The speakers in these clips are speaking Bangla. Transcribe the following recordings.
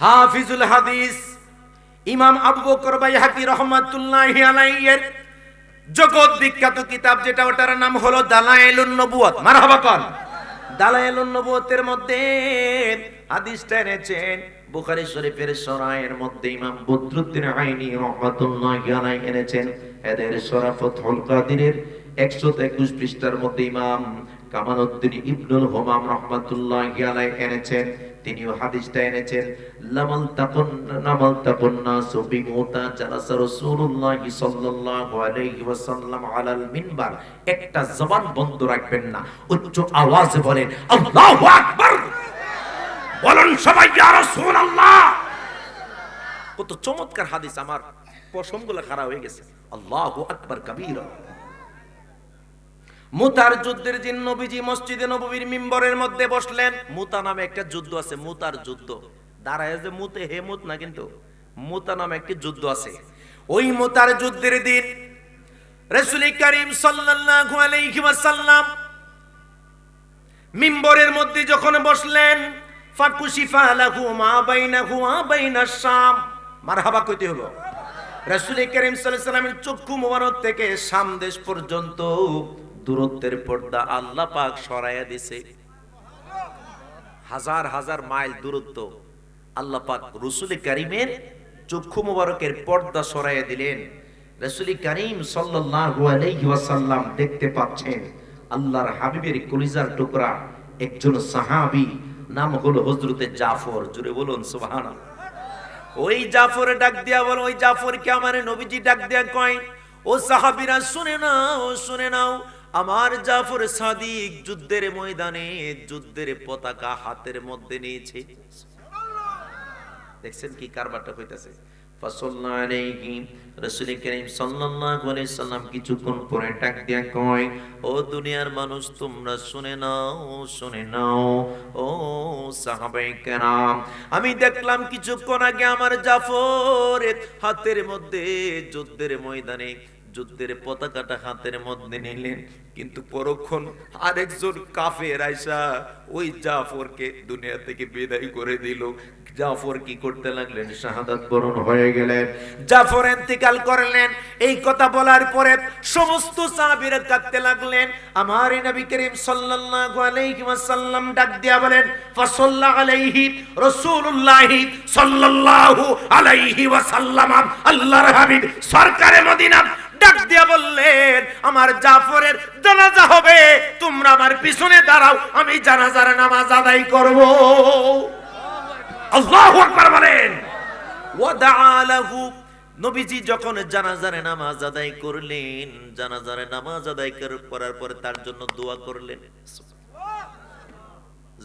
হাফিজুল হাদিস ইমাম আবু বকর বাইহাকি রহমাতুল্লাহি আলাইহির জগৎ বিখ্যাত কিতাব যেটা, ওটার নাম হলো দালায়েলুন নবুয়ত। মারহাবা কর। দালায়েলুন নবুয়তের মধ্যে হাদিসটা এনেছেন বুখারী শরীফের সরায়ের মধ্যে ইমাম বদরুদ্দিন আইনি রহমাতুল্লাহি আলাইহি এনেছেন। এদের সূরা ফাতহুল কাদিরের 121 পৃষ্ঠার মধ্যে ইমাম কামালউদ্দিন ইবনুল হুমাম রহমাতুল্লাহি আলাইহি এনেছেন। তিনিও হাদিসটা এনেছেন। নামাল তাকুন নাসু বিমুতা জালাসা রাসূলুল্লাহ সাল্লাল্লাহু আলাইহি ওয়াসাল্লাম আলাল মিনবার। একটা জবান বন্ধ রাখবেন না, উচ্চ আওয়াজে বলেন আল্লাহু আকবার। বলেন সবাই ইয়া রাসূলুল্লাহ। কত চমৎকার হাদিস, আমার পশমগুলো খারাপ হয়ে গেছে। আল্লাহু আকবার কাবীরা। মুতার যুদ্ধের দিন নবীজি মসজিদে নববীর মিম্বরের মধ্যে বসলেন। মুতা নামে একটা যুদ্ধ আছে, মুতার যুদ্ধ। দাঁড়ায় যে মুতে হে মুত না, কিন্তু মুতা নামে একটি যুদ্ধ আছে। ওই মুতার যুদ্ধের দিন রাসূল করিম সাল্লাল্লাহু আলাইহি ওয়াসাল্লাম মিম্বরের মধ্যে যখন বসলেন, ফাকুশিফা লাহু মা বাইনাহু ওয়া বাইনাশ শাম। মারহাবা কইতে হলো। রাসূল করিম সাল্লাল্লাহু আলাইহি ওয়াসাল্লামের চক্ষু মোবারক থেকে শাম দেশ পর্যন্ত দূরত্বের পর্দা আল্লাহ পাক সরাইয়া দিছে। হাজার হাজার মাইল দূরত্ব আল্লাহ পাক রাসূল কারীমের চক্ষু মোবারকের পর্দা সরাইয়া দিলেন। রাসূল কারীম সাল্লাল্লাহু আলাইহি ওয়াসাল্লাম দেখতে পাচ্ছেন আল্লাহর হাবিবের কলিজার টুকরা একজন সাহাবী, নাম হলো হযরতে জাফর। জোরে বলুন সুবহানাল্লাহ। ওই জাফর ডাক দিয়া বল, ওই জাফরকে আমার নবীজি ডাক দিয়া কয়, ও সাহাবীরা শুনে নাও, শুনে নাও, আমার জাফর সাদিক যুদ্ধের ময়দানে যুদ্ধের পতাকা হাতের মধ্যে নিয়েছে। দেখছেন কি কারবারটা হইতাছে। ফাসাল্লাল্লাহু আলাইহি, রাসূল করিম সাল্লাল্লাহু আলাইহি সাল্লাম কিছুক্ষণ পরে ডাক দিয়া কয়, ও দুনিয়ার মানুষ তোমরা শুনে নাও, শুনে নাও, ও সাহাবায়ে কেরাম, আমি দেখলাম কিছুক্ষণ আগে আমার জাফর হাতের মধ্যে যুদ্ধের ময়দানে যুদ্ধের পতাকাটা হাতের মধ্যে নিলেন, কিন্তু পরক্ষণ আরেকজন কাফের আইসা ওই জাফরকে দুনিয়া থেকে বিদায় করে দিল। জাফর কি করতে লাগলেন? শাহাদাত বরণ হয়ে গেলেন, জাফর ইন্তেকাল করলেন। এই কথা বলার পরে সমস্ত সাহাবীরা কাঁদতে লাগলেন। আমার নবী করিম সাল্লাল্লাহু আলাইহি ওয়াসাল্লাম ডাক দিয়া বলেন, ফাসাল্লা আলাইহি রাসূলুল্লাহ সাল্লাল্লাহু আলাইহি ওয়াসাল্লাম, আল্লাহর হাবিব সরকারে মদিনা ডাক দিয়া বললেন, আমার জাফরের জানাজা হবে, তোমরা আমার পিছনে দাঁড়াও, আমি জানাজার নামাজ আদায় করব। আল্লাহু আকবার বলেন। ওয়াদাআ লাহু, নবীজি যখন জানাজার নামাজ আদায় করলেন, জানাজার নামাজ আদায় করার পরে তার জন্য দোয়া করলেন।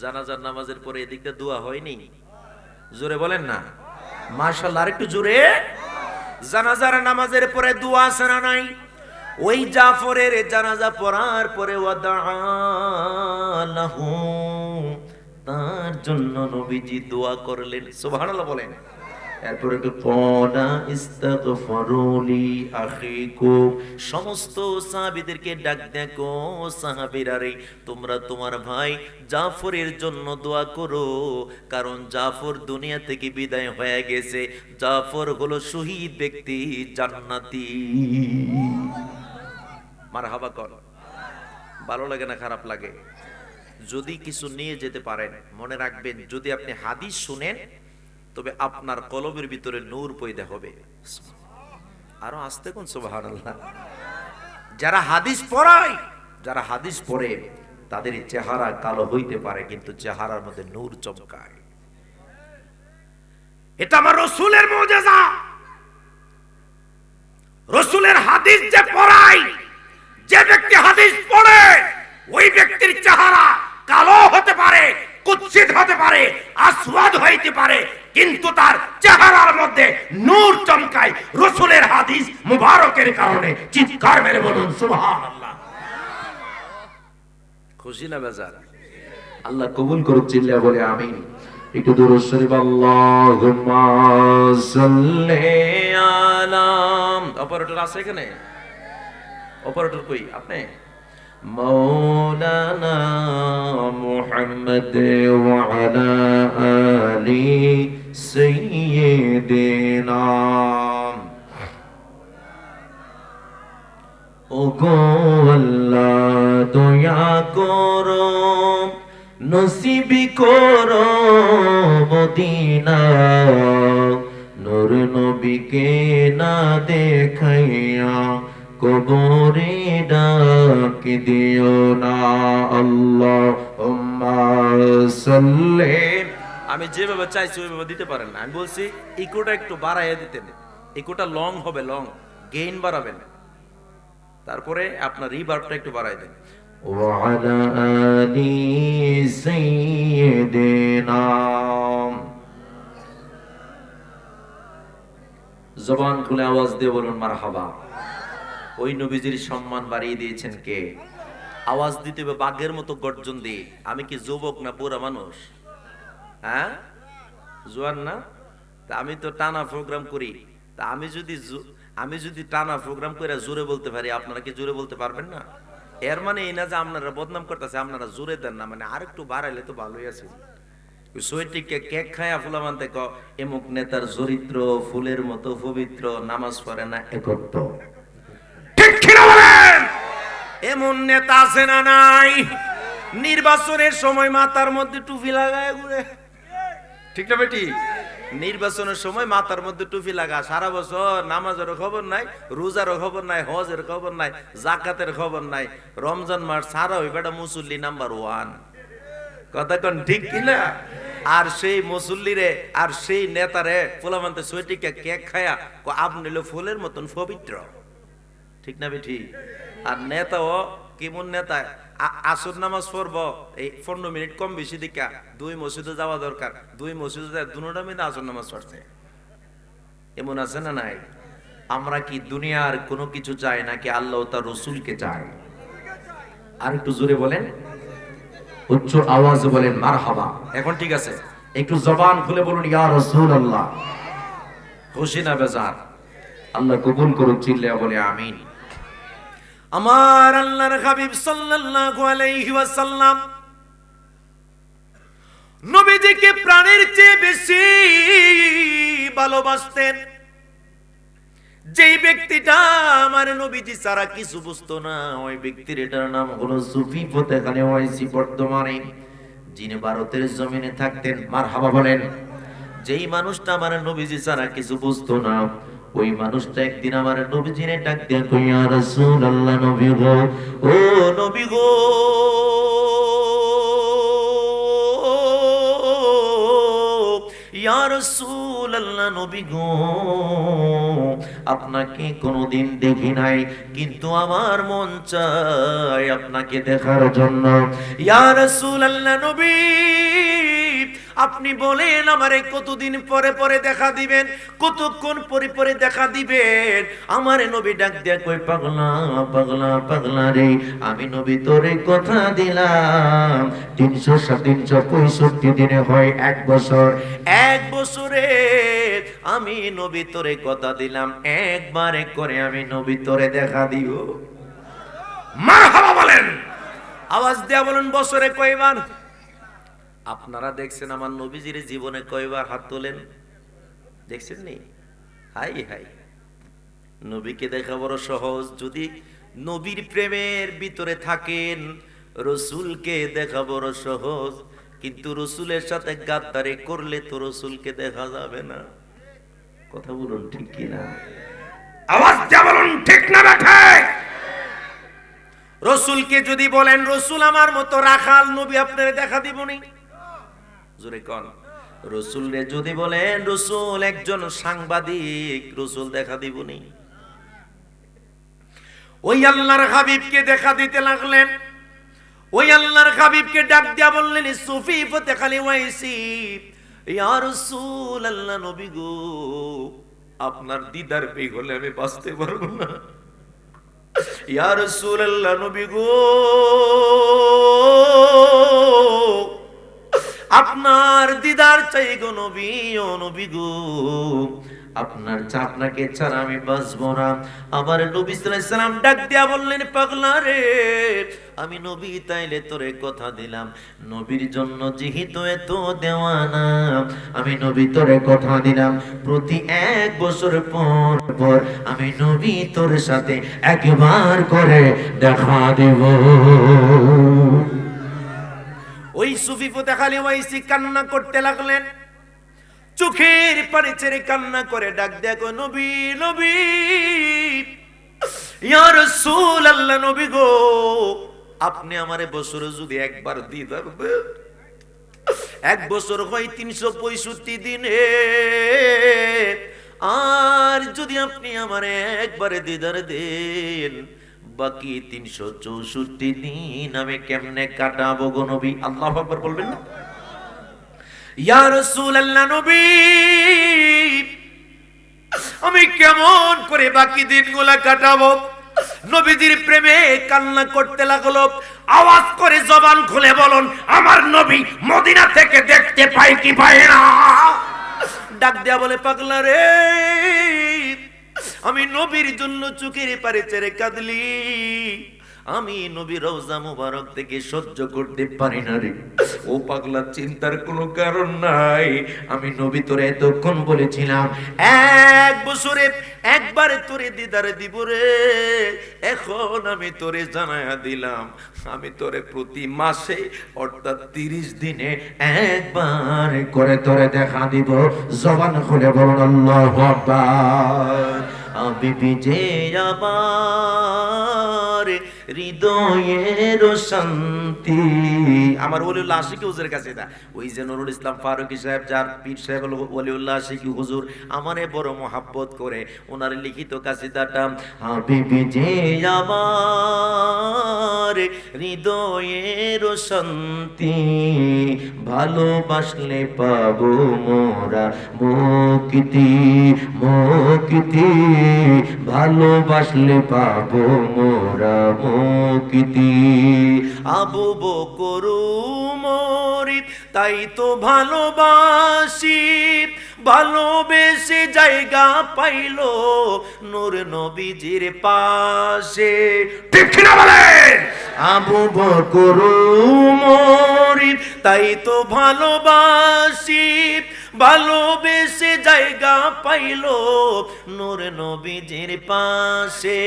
জানাজার নামাজের পরে এদিকে দোয়া হয়নি? জোরে বলেন না মাশাআল্লাহ, আরেকটু জোরে। জানাজার নামাজের পরে দোয়া আছে না নাই? ওই জাফরের জানাজা পড়ার পরে ওয়াদাআ লাহু, তার জন্য নবীজি দোয়া করলেন। সুবহানাল্লাহ বলেন। এরপরে তো ক্বালা ইস্তাগফারু লি আখিকুম, সমস্ত সাহাবীদেরকে ডাক দেখো, সাহাবীরা রে, তোমরা তোমার ভাই জাফরের জন্য দোয়া করো, কারণ জাফর দুনিয়া থেকে বিদায় হয়ে গেছে। জাফর হলো শহীদ ব্যক্তি, জান্নাতি। মারহাবা কর। ভালো লাগে না খারাপ লাগে? যদি কিছু নিয়ে যেতে পারেন, মনে রাখবেন, যদি আপনি হাদিস শুনেন তবে আপনার কলবের ভিতরে নূর পয়দা হবে। আরো আস্তে কোন সুবহানাল্লাহ। যারা হাদিস পড়ায়, যারা হাদিস পড়ে, তাদের চেহারা কালো হইতে পারে, কিন্তু চেহারার মধ্যে নূর চমকায়। এটা আমার রাসূলের মুজিজা। রাসূলের হাদিস যে পড়ায়, যে ব্যক্তি হাদিস পড়ে, ওই ব্যক্তির চেহারা কালো হতে পারে, কুৎসিত হতে পারে, আসওয়াদ হইতে পারে, কিন্তু তার চেহারার মধ্যে নূর চমকায় রাসূলের হাদিস মুবারকের কারণে। চিৎকার মেরে বলুন সুবহানাল্লাহ। খুশি না বেজার? আল্লাহ কবুল করুক, চিল্লা বলে আমিন। একটু দরুদ শরীফ আল্লাহুম্মা সাল্লি আলা। অপারেটর আছে এখানে? অপারেটর কই আপনি? মাওলানা মুহাম্মদ ওয়া আলা আলি سيدنا ওগো আল্লাহ দয়া করো নসিবি করো মদিনা নূর নবীকে না দেখাইয়া কবরে ডাক দিও না আল্লাহুম্মা সাল্লি। আমি যেভাবে চাইছি ওইভাবে দিতে পারেন না। আমি বলছি ইকোটা একটু বাড়াইয়া দিতেন, ইকোটা লং হবে, লং গেইন বাড়াবেন, তারপরে আপনার রিভার্বটা একটু বাড়াই দেন। وعلى آل سيدنا জবান খুলে আওয়াজ দিয়ে বলুন মারহাবা। ওই নবীজির সম্মান বাড়িয়ে দিয়েছেন কে? আওয়াজ দিতে হবে বাঘের মতো গর্জন দিয়ে। আমি কি যুবক না বুড়া মানুষ? হ্যাঁ, জোয়ান না? তা আমি তো টানা প্রোগ্রাম করি। তা আমি যদি টানা প্রোগ্রাম করে জোরে বলতে পারি, আপনারা কি জোরে বলতে পারবেন না? এর মানে এই না যে আপনারা বদনাম করতেছে, আপনারা জোরে দেন না, মানে আরেকটু বাড়াইলে তো ভালোই আছে। সোয়েটিকে কেক খায়া ফুলা মানতে ক এমুক নেতার চরিত্র ফুলের মতো পবিত্র, নামাজ পড়ে না একত্র। ঠিক কিনা বলেন? এমন নেতা আছে না নাই? নির্বাচনের সময় মাথার মধ্যে টুপি লাগায় ঘুরে, ঠিক না বেটি? নির্বাচনের সময় মাথার মধ্যে টুপি লাগা, সারা বছর নামাজের খবর নাই, রোজারও খবর নাই, হজের খবর নাই, জাকাতের খবর নাই, রমজান মাস সারা ওই বেটা মুসল্লি নাম্বার 1। কথা কোন ঠিক কিনা? আর সেই মুসল্লিরে আর সেই নেতারে ফুলামানতে সোয়েটিকে কেক খায়া আপনি হলো ফুলের মতন পবিত্র, ঠিক না বেটি? আর নেতাও কেমন নেতা, আসর নামাজ পড়ব এই 15 মিনিট কম বেশি দিকা 2 মসজিদে যাওয়া দরকার, 2 মসজিদে যায় দুটোটা মিলে আসর নামাজ পড়ছে। এমন আছে না নাই? আমরা কি দুনিয়ার কোনো কিছু চাই নাকি আল্লাহ তার রসুলকে চাই? আর একটু জোরে বলেন, উচ্চ আওয়াজে বলেন মারহাবা। এখন ঠিক আছে, একটু জবান খুলে বলুন ইয়া রাসূলুল্লাহ। খুশি না বেজার? আল্লাহ কবুল করুন, চিল্লায়া বলে আমিন। আমার আল্লাহর হাবিব সাল্লাল্লাহু আলাইহি ওয়াসাল্লাম নবীজিকে প্রাণের চেয়ে বেশি ভালোবাসতেন। যেই ব্যক্তিটা আমার নবীজি ছাড়া কিছু বুঝতো না, ওই ব্যক্তির এটার নাম হলো সুফি ফতেখানে ওয়াইসি বর্তমানে, যিনি ভারতের জমিনে থাকতেন। মারহাবা বলেন। যেই মানুষটা আমার নবীজি ছাড়া কিছু বুঝতো না, ওই মানুষটা একদিন আমার নবীজিরে ডাক দিয়া কই ইয়া রাসূলুল্লাহ, নবী গো, ও নবী গো, ইয়া রাসূলুল্লাহ, নবী গো, আপনাকে কোনোদিন দেখি নাই, কিন্তু আমার মন চায় আপনাকে দেখার জন্য। ইয়া রাসূলুল্লাহ, নবী আপনি বলেন আমারে কতদিন পরে পরে দেখা দিবেন, কতক্ষণ পরে পরে দেখা দিবেন? আমারে নবী ডাক দিয়া কই পাগলা পাগলা পাগলা রে, আমি নবী তোরে কথা দিলাম 365 দিনে হয় 1 বছর, 1 বছরে আমি নবী তোরে কথা দিলাম, একবারে করে আমি নবী তোরে দেখা দিব। মারহাবা বলেন, আওয়াজ দিয়া বলেন বছরে কয়বার? আপনারা দেখছেন আমার নবীজির জীবনে কয়বার? হাত তোলেন, দেখছেন নি? হাই হাই, নবীকে দেখা বড় সহজ। যদি নবীর প্রেমের ভিতরে থাকেন, রসুলকে দেখা বড় সহজ, কিন্তু রসুলের সাথে গাদ্দারি করলে তো রসুলকে দেখা যাবে না। কথা বলুন ঠিক কিনা? আওয়াজ দিয়ে বলুন ঠিক না ঠিক? রসুলকে যদি বলেন রসুল আমার মতো রাখাল, নবী আপনারে দেখা দিবনি। জোরে কোন? রসুলরে যদি বলেন রসুল একজন সাংবাদিক, রসুল দেখা দিবনি। ওই আল্লাহর হাবিবকে দেখা দিতে লাগলেন। ওই আল্লাহর হাবিবকে ডাক দিয়া বললেন সুফি ফতেখানি ওয়াইসি, ইয়া রাসূলুল্লাহ, নবী গো, আপনার দিদার পেয়ে হলে আমি বাঁচতে পারবো না। ইয়া রাসূলুল্লাহ, নবী গো, আপনার দিদার চাই গো নবী, ও নবী গো, আপনাকে ছাড়া আমি বাঁচবো না। আমার নবী সাল্লাল্লাহু আলাইহি সাল্লাম ডাক দিয়া বললেন, পাগলা রে, আমি নবী তাইলে তোরে কথা দিলাম, নবীর জন্য যেহেতু এত দেওয়ানা, আমি নবী তোরে কথা দিলাম, প্রতি 1 বছর পর পর আমি নবী তোর সাথে একবার করে দেখা দেব। ওই সুফি ফতে খালি ওয়াইসি কান্না করতে লাগলেন, চোখের পানি ছেড়ে কান্না করে ডাক দেয়া কয়, নবী নবী, ইয়া রাসূলুল্লাহ, নবী গো, আপনি আমারে বছরে যদি একবার দিদার দেন, 1 বছর হয় 365 দিনে, আর যদি আপনি আমারে একবারে দিদার দেন, বাকি 364 দিন আমি কেমনে কাটাবো গো নবী? আল্লাহু আকবার বলবেন না? ইয়া রাসূলুল্লাহ, নবী, আমি কেমন করে বাকি দিনগুলা কাটাবো? নবীজির প্রেমে কান্না করতে লাগলো। আওয়াজ করে জবান খুলে বলুন, আমার নবী মদিনা থেকে দেখতে পাই কি পায় না? ডাক দেয়া বলে, পাগলা রে, আমি নবীর জন্য চোখের পানি ছেড়ে কাঁদলি, আমি নবীর রওজা মুবারক থেকে সহ্য করতে পারি না রে। ও পাগলা, চিন্তার কোনো কারণ নাই, আমি নবী তোরে এতক্ষণ বলেছিলাম 1 বছরে একবারে তোরে দিদারে দিব রে, এখন আমি তোরে জানায়া দিলাম, আমি তোরে প্রতি মাসে অর্থাৎ 30 দিনে একবার করে তোরে দেখা দিব। জবান খুলে বলুন আল্লাহু আকবার। বিবি যে আমার হৃদয়ের শান্তি, আমার ওলিউল্লাহ আশিকি হুজুরের কাছে দা, ওই যে নুরুল ইসলাম ফারুকী সাহেব, যার পীর সাহেব হলো ওলিউল্লাহ আশিকি হুজুর, আমারে বড় মহাব্বত করে, ওনার লিখিত কাসিদাটা, হাবিবি যে আমার হৃদয়ের শান্তি, ভালোবাসলে পাবো মোরা মুক্তি, মুক্তি, ভালোবাসলে পাবো মোরা মুক্তি। আবু বকর উমর তাই তো ভালোবাসি, ভালোবেসে জায়গা পাইলো নূর নবীজির পাশে। ঠিক না বলেন? আবু বকর উমর তাই তো ভালোবাসি, ভালোবেসে জায়গা পাইলো নূর নবীজির পাশে।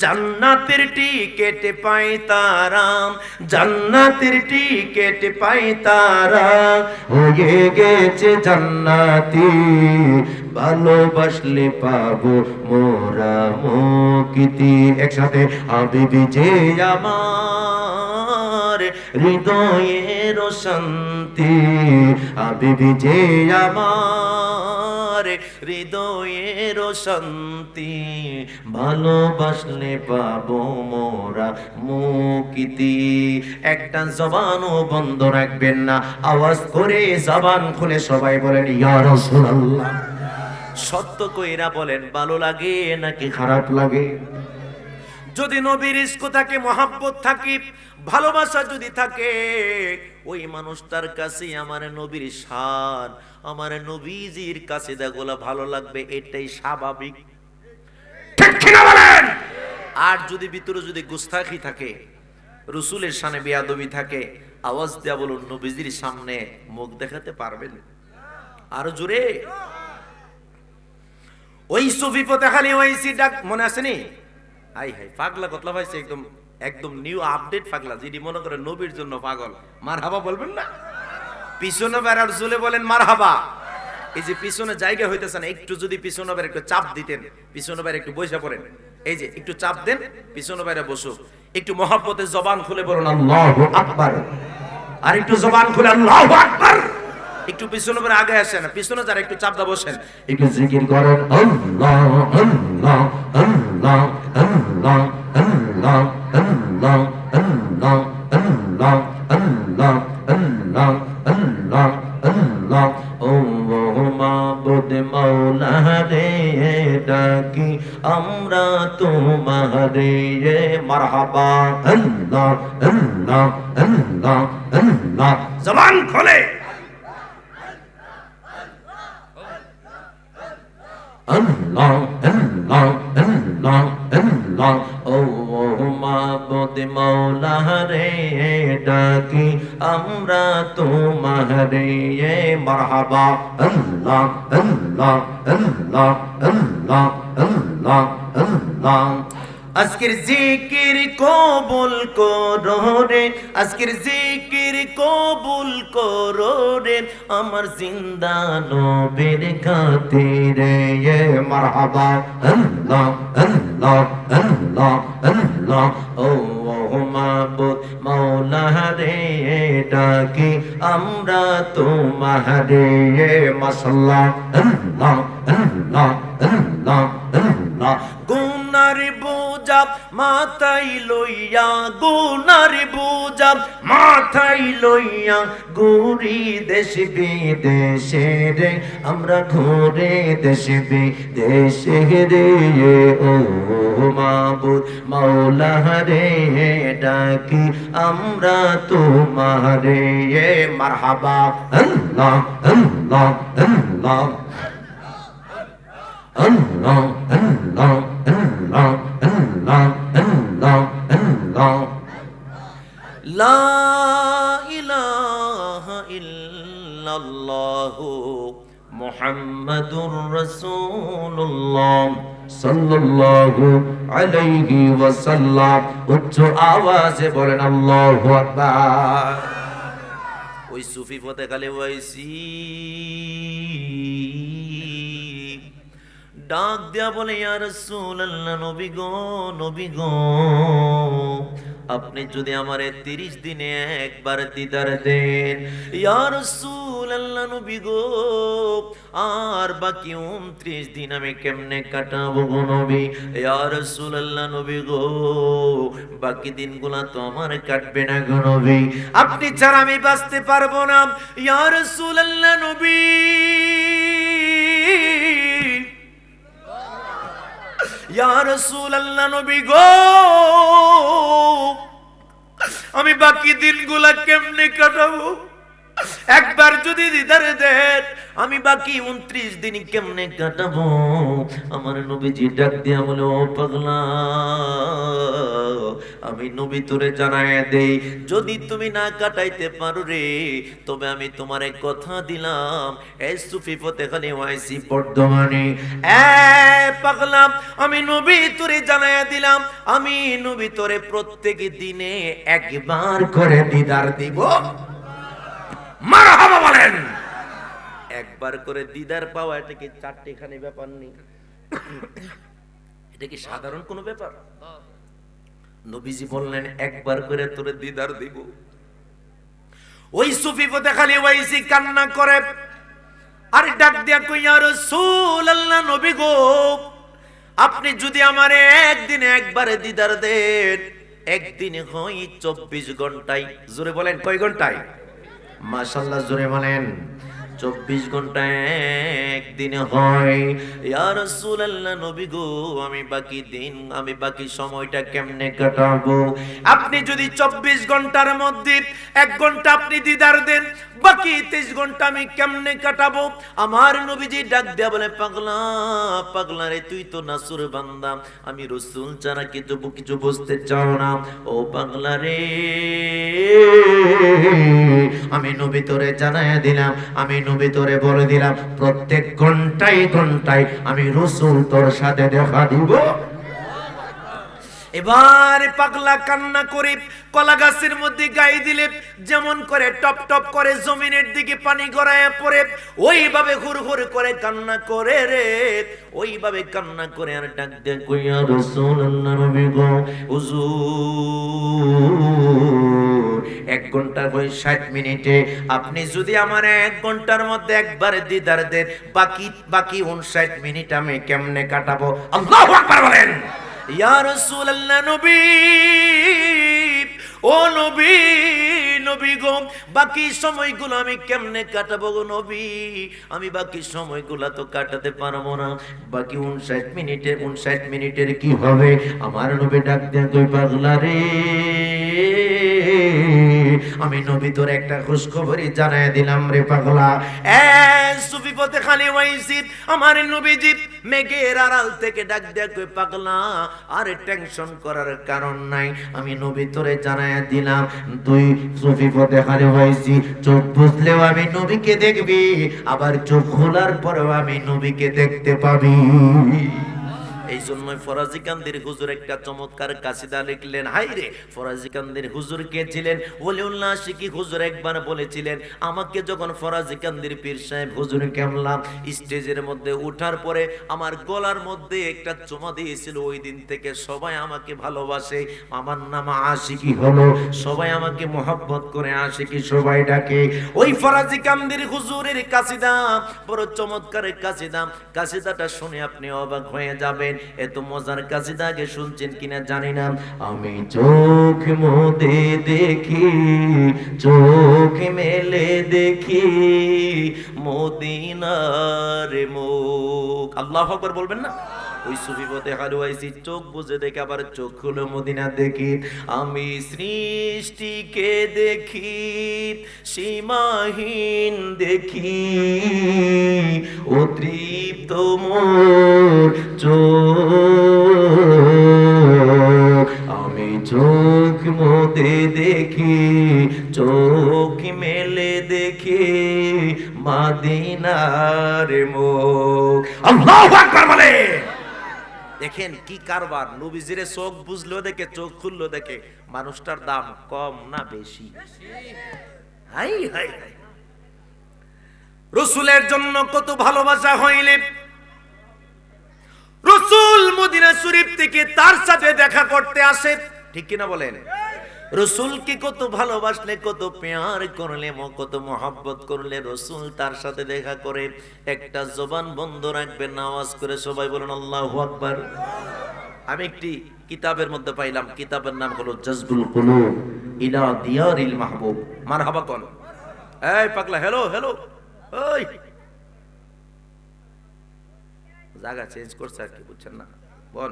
জান্নাতের টিকেট পাই তারা, জান্নাতের টিকেট পাই তারা, হয়ে গেছে জান্নাতি, ভালোবাসলে পাবো মোরা মুক্তি। একসাথে, হাবিবি যে আমার হৃদয়ের শান্তি, হাবিবি যে আমার হৃদয়ের শান্তি, ভালোবাসলে পাবো মোরা মুক্তি। একটা জবানও বন্ধ রাখবেন না, আওয়াজ করে জবান খুলে সবাই বলেন, ইয়া রাসূলুল্লাহ। সত্য কইরা বলেন, ভালো লাগে নাকি খারাপ লাগে? যদি নবীর ইশক থাকে, মহাব্বত থাকে, ভালোবাসা যদি থাকে, ওই মানুষটার কাছে আমার নবীর শান, আমার নবীজির কাছে দাগুলা ভালো লাগবে, এটাই স্বাভাবিক। ঠিক কি না বলেন? আর যদি ভিতরে যদি গুস্তাখি থাকে, রাসূলের শানে বেয়াদবি থাকে, আওয়াজ দেয়া বলুন, নবীজির সামনে মুখ দেখাতে পারবেন? আরো জোরে। ওই সুফি ফতে খালি ওইসি ডাক, মনে আছে নি? হাই হাই, পাগলা কতলা পাইছে, একদম একদম নিউ আপডেট পাগলা, যিনি মনে করে নবীর জন্য পাগল। মারহাবা বলবেন না? পিছনে বেড়ার চলে বলেন মারহাবা। এই যে পিছনে জায়গা হইতেছে না, একটু যদি পিছনে বেড়ে একটু চাপ দিতেন, পিছনে বেড়ে একটু বসে পড়েন, এই যে একটু চাপ দেন, পিছনে বেড়ে বসো, একটু মহব্বতে জবান খুলে বলুন আল্লাহু আকবার। আর একটু জবান খুলে আল্লাহু আকবার। একটু পিছনে বেড়ে আগে আসেন, পিছনে যারা একটু চাপ দা বসেন, একটু জিকির করেন, আল্লাহ আল্লাহ আল্লাহ আল্লাহ আল্লাহ আল্লাহ আল্লাহ আল্লাহ আল্লাহ আল্লাহ আল্লাহ আল্লাহ। ও মাবুদ মাওলা রে, ডাকি আমরা তোমারে, মারহাবা। আল্লাহ আল্লাহ আল্লাহ আল্লাহ। জবান খোলে আল্লাহ আল্লাহ আল্লাহ আল্লাহ ও মাবুদ মাওলা রে ডাকি আমরা তোমারে মারহাবা আল্লাহ আল্লাহ আল্লাহ আল্লাহ আল্লাহ আল্লাহ আজকের জিকির কবুল করো রে আজকের জিকির কবুল করো রে আমার জিন্দা নবীর খাতিরে মারহাবা আল্লাহ আল্লাহ আল্লাহ আল্লাহ ও মাবুদ মাওলা রে ডাকি আমরা তোমারে মাশাআল্লাহ আল্লাহ আল্লাহ আল্লাহ আল্লাহ গুনার বোঝা মাথায় লইয়া গুনার বোঝা মাথায় লইয়া ঘুরি দেশ বিদেশে রে আমরা ঘুরে দেশ বিদেশে রে ও মাবুদ মাওলা রে ডাকি আমরা তোমারে মারহাবা আল্লাহ আল্লাহ আল্লাহ Allah, Allah, Allah, Allah, Allah, Allah. La ilaha illallah Muhammadur Rasulullah sallallahu alayhi wa sallam. উচ্চ আওয়াজে বলেন আল্লাহু আকবার। ওই সুফি পথে গালে ওয়াইসি ডাক দেয়া বলে ইয়া রাসূলুল্লাহ নবী গো আপনি যদি আমারে 30 দিনে একবার দিদার দেন ইয়া রাসূলুল্লাহ নবী গো আর বাকি 29 দিন আমি কেমনে কাটাবো গো নবী ইয়া রাসূলুল্লাহ নবী গো বাকি দিনগুলো তো আমার কাটবে না গো নবী আপনি ছাড়া আমি বাঁচতে পারবো না ইয়া রাসূলুল্লাহ নবী ইয়া রাসূলুল্লাহ নবী গো আমি বাকি দিনগুলা কেমনে কাটাবো একবার যদি দিদার দেন আমি বাকি 29 দিন কেমনে কাটাবো আমার নবীজি ডাক দিয়া বলে ও পাগলা আমি নবী তোরে জানায় দেই যদি তুমি না কাটাইতে পারো রে তবে আমি তোমারে কথা দিলাম এই সুফি ফতেখানি ওয়াইসি বর্ধমানে এ পাগলা আমি নবী তোরে জানায় দিলাম আমি নবী তোরে প্রত্যেক দিনে একবার করে দিদার দিব মারহাবা বলেন একবার করে দিদার পাওয়া এটা কি চারটিখানি ব্যাপার নেই এটা কি সাধারণ কোনো ব্যাপার নবীজি বললেন একবার করে তোরে দিদার দিব ওই সুফি পথে খালি ওয়াইসি কান্না করে আর ডাক দিয়া কই ইয়া রাসূলুল্লাহ নবী গো আপনি যদি আমারে একদিনে একবারে দিদার দেন একদিনে হয় 24 ঘন্টায় জোরে বলেন কয় ঘন্টায় মাশাআল্লাহ জোরে বলেন 24 ঘন্টায় একদিনে হয় ইয়া রাসূলুল্লাহ নবী গো আমি বাকি সময়টা কেমনে কাটাবো আপনি যদি 24 ঘন্টার মধ্যে 1 ঘন্টা আপনি দিদার দেন বাকি 23 ঘন্টা আমি কেমনে কাটাবো আমার নবীজি ডাক দেয়া বলে পাগলা রে তুই তো নাসুর বান্দা আমি রাসূল ছাড়া কিছু বুঝতে চাও না ও পাগলা রে আমি নবী তোরে জানায়া দিলাম আমি নবী তোরে বলে দিলাম প্রত্যেক ঘন্টায় আমি রাসূল তোর সাথে দেখা দিব এবার পাগলা কান্না করে কলা গাছের মধ্যে গায়ে দিলে যেমন করে টপ টপ করে জমিনের দিকে পানি গড়ায় পড়ে ওইভাবে হুড় করে কান্না করে রে ওইভাবে কান্না করে আর ডাক দেয় কইয়া রাসূলুল্লাহ নবী গো হুজুর 1 ঘন্টা হয় 60 মিনিটে আপনি যদি আমার 1 ঘন্টার মধ্যে একবার দিদার দেন বাকি 59 মিনিট আমি কেমনে কাটাবো আল্লাহু আকবার বলেন ইয়া রাসূলুল্লাহ নবী ও নবী গো বাকি সময়গুলো আমি কেমনে কাটাবো গো নবী আমি বাকি সময়গুলো তো কাটাতে পারবো না বাকি 59 মিনিটের কি হবে আমার নবী ডাক দেন কই পাগলা রে আমি নবী তোর একটা খুশখবরি জানায় দিলাম রে পাগলা। এ সুফি পথে খালি ওয়াইসিদ আমার নবীজি মেঘের আড়াল থেকে ডাক দেয়া কই পাগলা আর টেনশন করার কারণ নাই, আমি নবী তোরে জানায় দিলাম তুই সুফি পথে খালি হয়েছি, চোখ বুঝলেও আমি নবীকে দেখবি, আবার চোখ খোলার পরেও আমি নবীকে দেখতে পাবি। এই জন্যই ফরাজি কান্দির হুজুর একটা চমৎকার কাসিদা লিখলেন। হাইরে ফরাজি কান্দির হুজুর কে ছিলেন? ওলিউল্লাহ আশিকি হুজুর একবার বলেছিলেন, আমাকে যখন ফরাজি কান্দির পীর সাহেব হুজুর কেমলা স্টেজের মধ্যে উঠার পরে আমার গলার মধ্যে একটা চুমা দিয়েছিল, ওই দিন থেকে সবাই আমাকে ভালোবাসে, আমার নাম আশিকি হলো, সবাই আমাকে মোহাব্বত করে আশিকি সবাই ডাকে। ওই ফরাজি কান্দির হুজুরের কাসিদা বড় চমৎকার কাসিদা, কাসিদাটা শুনে আপনি অবাক হয়ে যাবেন। এত মজার কাসিদা আগে শুনছেন কিনা জানি না। আমি চোখ মুদে দেখি, চোখ মেলে দেখি মদিনার মুখ। আল্লাহু আকবার বলবেন না? ওই সুফি পথে হারুয়াইছি চোখ বুঝে দেখে আবার চোখ খুলে মদিনা দেখি। আমি সৃষ্টিকে দেখি সীমাহীন দেখি, অতৃপ্ত মোর চোখ, আমি চোখ মুদে দেখি, চোখ মেলে দেখি মদিনার মুখ। আল্লাহু আকবার বলে। দেখেন কি কারবার, নবীজিরে চোখ বুঝলেও দেখে চোখ খুললেও দেখে। মানুষটার দাম কম না বেশি? High high high. রসুলের জন্য কত ভালোবাসা হইলে রসুল মদিনা শরীফ থেকে তার সাথে দেখা করতে আসে, ঠিক কিনা বলেন? রসুলকে কত ভালোবাসলে, কত প্যার করলে, কত মহব্বত করলে রসুল তার সাথে দেখা করে। একটা জবান বন্ধ রাখবেন, আওয়াজ করে সবাই বলেন আল্লাহু আকবার। আমি একটি কিতাবের মধ্যে পাইলাম, কিতাবের নাম হলো জাজবুল কুলুব ইলা দিয়ারিল মাহবুব। মারহাবা কোন? এই পাগলা, হ্যালো হ্যালো, ওই জায়গা চেঞ্জ করছে আর কি, বুঝছেন না? বল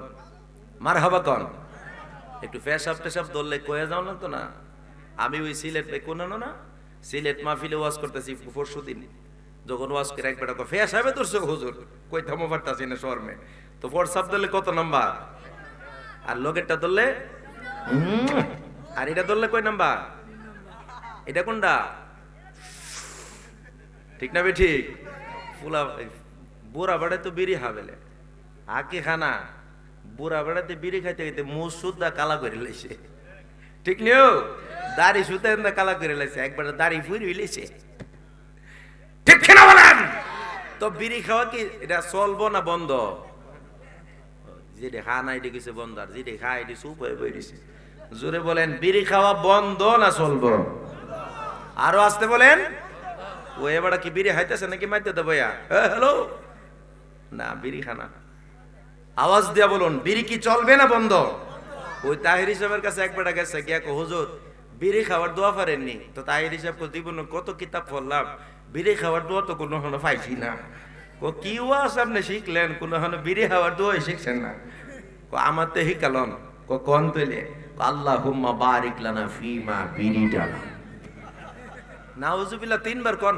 মারহাবা কোন? একটু ফেসাব টেসাব ধরলে কয়ে যাও না তো না। আমি ওই সিলেট কোন না সিলেট মাহফিলে ওয়াজ করতেছি পরশু দিন, যখন ওয়াজ করে একবার ফেসাবে তোর হুজুর কই থামো পারতাছি না শর্মে, তো ফোরসাব ধরলে কত নাম্বার, আর লগেরটা ধরলে আর এটা ধরলে কই নাম্বার? এটা কোনটা? ঠিক না বে ঠিক? ফুলা বুড়া বাড়ে তো বিড়ি হাবেলে আকে খানা, বুড়া বেড়াতে বিড়ি খাইতে খাইতে মুখ সুদ্ধা কালা করে লাইছে, ঠিক নিও? দাড়ি সুতে কালা করে লাইছে, একবার দাড়ি ফুরি হইলেছে, ঠিক না বলেন? তো বিড়ি খাওয়া কি এটা চলবো না বন্ধ? যেটা খা না এটা কিছু বন্ধ, আর যেটা খা এটি চুপ হয়ে বইছে। জোরে বলেন, বিড়ি খাওয়া বন্ধ না চলবো? আরো আসতে বলেন। ও এবার কি বিড়ি খাইতেছে নাকি মাইতে দেবো? হ্যালো না, বিড়ি খানা। আওয়াজ দিয়া বলুন, বিড়ি কি চলবে না বন্ধ? ওই তাহির সাহেবের কাছে একবার গেছে, গিয়া কো হুজুর বিড়ি খাওয়ার দোয়া পারেননি? তো তাহির সাহেব কো জীবনে কত কিতাব পড়লাম, বিড়ি খাওয়ার দোয়া তো কোনো পাইছি না। ও কি ওয়াজ আপনি শিখলেন, কোনো বিড়ি খাওয়ার দোয়া শিখছেন না? কো আমার তো শিখালন। কো কোন তৈলে? আল্লাহুম্মা বারিক লানা ফিমা বিরিদানা। নাউজুবিল্লাহ তিনবার কোন,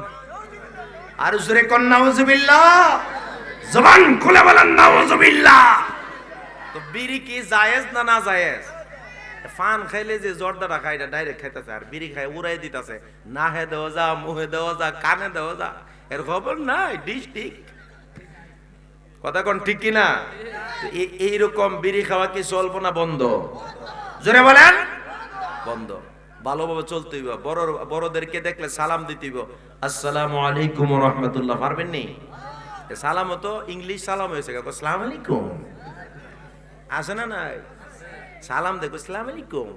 আর জোরে কোন নাউজুবিল্লাহ, জবান খুলে বলেন নাউজুবিল্লাহ। তো বিড়ি কি জায়েজ না না জায়েজ? ফান খাইলে যে জর্দাটা খাই এটা ডাইরেক্ট খাইতেছে, আর বিড়ি খাই উড়াই দিতেছে, না হে দেওয়া যা, মুহে দেওয়া যা, কানে দেওয়া যা, এর খবর নাই। ডিস্ট্রিক্ট কথা কোন ঠিক কিনা? এইরকম বিড়ি খাওয়া কি চলবো না বন্ধ? জোরে বলেন বন্ধ। ভালোভাবে চলতে হইব, বড়দেরকে দেখলে সালাম দিতে হইব, আসসালামু আলাইকুম ওয়া রাহমাতুল্লাহ। পারবেন নি? সালাম তো ইংলিশ সালাম হয়েছে, আসসালামু আলাইকুম আছে না নাই? সালাম দেখো আসসালামু আলাইকুম।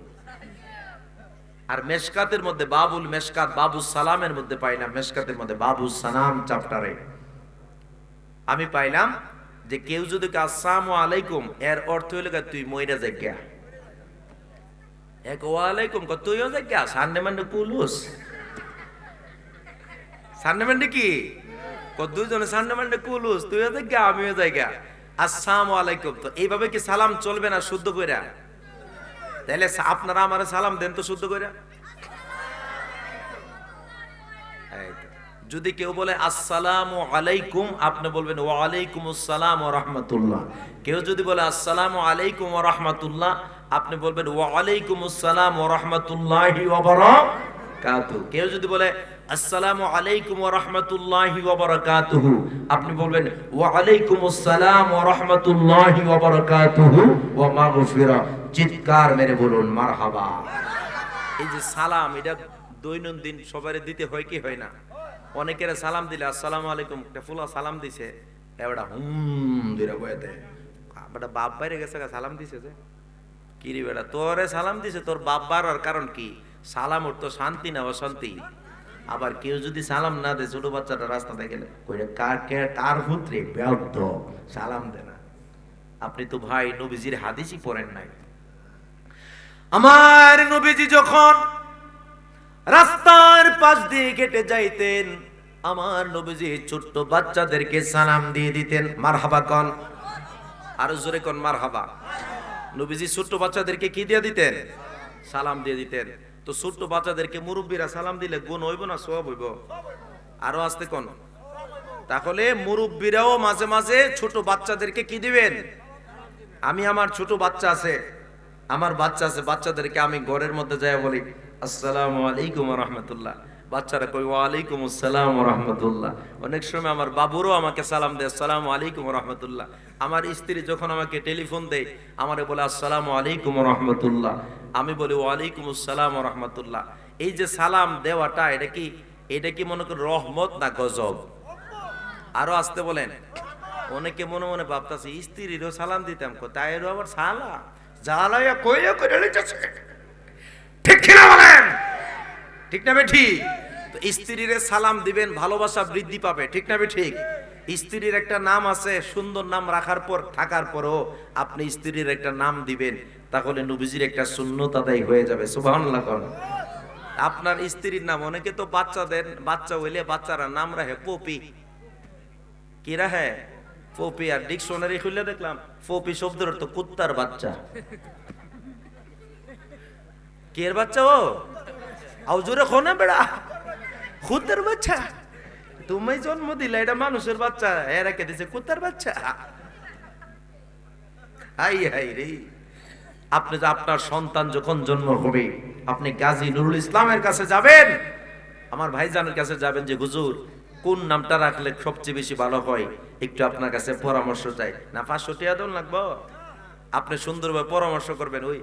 আর মেশকাতের মধ্যে বাবুল মেশকাত বাবুস সালামের মধ্যে পাইলাম, মেশকাতের মধ্যে বাবুস সালাম চ্যাপ্টারে আমি পাইলাম যে কেউ যদি আসসালামু আলাইকুম এর অর্থ হইল তুই মইরা যাইগা, এক ওয়ালাইকুম তুইও যাইগা, সানডে মানডে কুলুস। সানডে মানডে কি দুইজনে সানডে মানডে কুলুস, তুইও যাইগা আমিও যাইগা, আসসালামু আলাইকুম। তো এইভাবে কি সালাম চলবে না শুদ্ধ কইরা? তাহলে আপনারা আমারে সালাম দেন তো শুদ্ধ কইরা। যদি কেউ বলে আসসালামু আলাইকুম, আপনি বলবেন ওয়া আলাইকুমুস সালাম ওয়া রাহমাতুল্লাহ। কেউ যদি বলে আসসালামু আলাইকুম ওয়া রাহমাতুল্লাহ, আপনি বলবেন ওয়া আলাইকুমুস সালাম ওয়া রাহমাতুল্লাহি ওয়া বারাকাতুহু। কেউ যদি বলে আসসালামু আলাইকুম ওয়া রাহমাতুল্লাহি ওয়া বারাকাতুহু, আপনি বলবেন ওয়া আলাইকুমুস সালাম ওয়া রাহমাতুল্লাহি ওয়া বারাকাতুহু ওয়া মাগফিরা। চিৎকার মেরে বলুন মারহাবা। এই যে সালাম, এটা দৈনন্দিন সবারে দিতে হয় কি হয় না? অনেকের সালাম দিলে আসসালামু আলাইকুম, একটা ফুলা সালাম দিছে, এবারে দিরা বইতে বেটা বাপ বাইরে গেছে সালাম দিছে যে কি রে বেটা, তোরে সালাম দিছে, তোর বাপ বাড়ার কারণ কি? সালাম ওর তো শান্তি না অশান্তি। আবার কেউ যদি সালাম না দেয়, ছোট বাচ্চাটা রাস্তাতে গেলে কইরে কার পুত্রে বেয়াদ্দ সালাম দে না। আপনি তো ভাই নবীজির হাদিসই পড়েন নাই। আমার নবীজি যখন রাস্তার পাশ দিয়ে কেটে যাইতেন, আমার নবীজি ছোট্ট বাচ্চাদেরকে সালাম দিয়ে দিতেন। মারহাবা কন, আরো জোরে কন মারহাবা। নবীজি ছোট্ট বাচ্চাদেরকে কি দিয়ে দিতেন? সালাম দিয়ে দিতেন। তো ছোট্ট বাচ্চাদেরকে মুরব্বীরা সালাম দিলে গুণ হইব না সওয়াব হইব? আরো আসতে কোন? তাহলে মুরব্বীরাও মাঝে মাঝে ছোট বাচ্চাদেরকে কি দিবেন? আমি আমার ছোট বাচ্চা আছে, বাচ্চাদেরকে আমি ঘরের মধ্যে যাই বলি আসসালামু আলাইকুম ওয়া রাহমাতুল্লাহ, বাচ্চারা কই ওয়া আলাইকুম আসসালাম ওয়া রাহমাতুল্লাহ। অনেক সময় আমার বাবুরও আমাকে সালাম দেয় আসসালামু আলাইকুম ওয়া রাহমাতুল্লাহ। আমার স্ত্রী যখন আমাকে টেলিফোন দেয়, আমারে বলে আসসালামু আলাইকুম ওয়া রাহমাতুল্লাহ, আমি বলি ওয়া আলাইকুম আসসালাম ওয়া রাহমাতুল্লাহ। এই যে সালাম দেওয়াটা, এটা কি মনে করেন রহমত না গজব? আরো আসতে বলেন। অনেকে মনে মনে ভাবতাছে স্ত্রীরও সালাম দিতাম, তাইরও আবার সালাম জালাইয়া কইয়া করে লইতাছে। ঠিক কি না বলেন? ঠিক না বেঠি? তো স্ত্রীর সালাম দিবেন, ভালোবাসা বৃদ্ধি পাবে। ঠিক না বেঠি? স্ত্রীর একটা নাম আছে, সুন্দর নাম রাখার পর থাকার পরও আপনি স্ত্রীর একটা নাম দিবেন, তাহলে নবীজির একটা সুন্নত আদায় হয়ে যাবে। সুবহানাল্লাহ। আপনার স্ত্রীর নাম, অনেকে তো বাচ্চা হইলে বাচ্চারা নাম রাখে পপি। কি রাখে? পপি। আর ডিকশনারি খুলে দেখলাম পপি শব্দের অর্থ কুত্তার বাচ্চা। কের বাচ্চা? ও আউজুরে খোনা বেড়া, কুত্তার বাচ্চা। তুমি জন্ম দিলে, এটা মানুষের বাচ্চা, এরা কে দিছে কুত্তার বাচ্চা। হাই হাই রে। আপনি আপনার সন্তান যখন জন্ম হবে, আপনি গাজী নুরুল ইসলামের কাছে যাবেন, আমার ভাইজানের কাছে যাবেন, যে হুজুর কোন নামটা রাখলে সবচেয়ে বেশি ভালো হয়, একটু আপনার কাছে পরামর্শ চাই। না 500 টাকা দেন লাগবো, আপনি সুন্দরভাবে পরামর্শ করবেন। ওই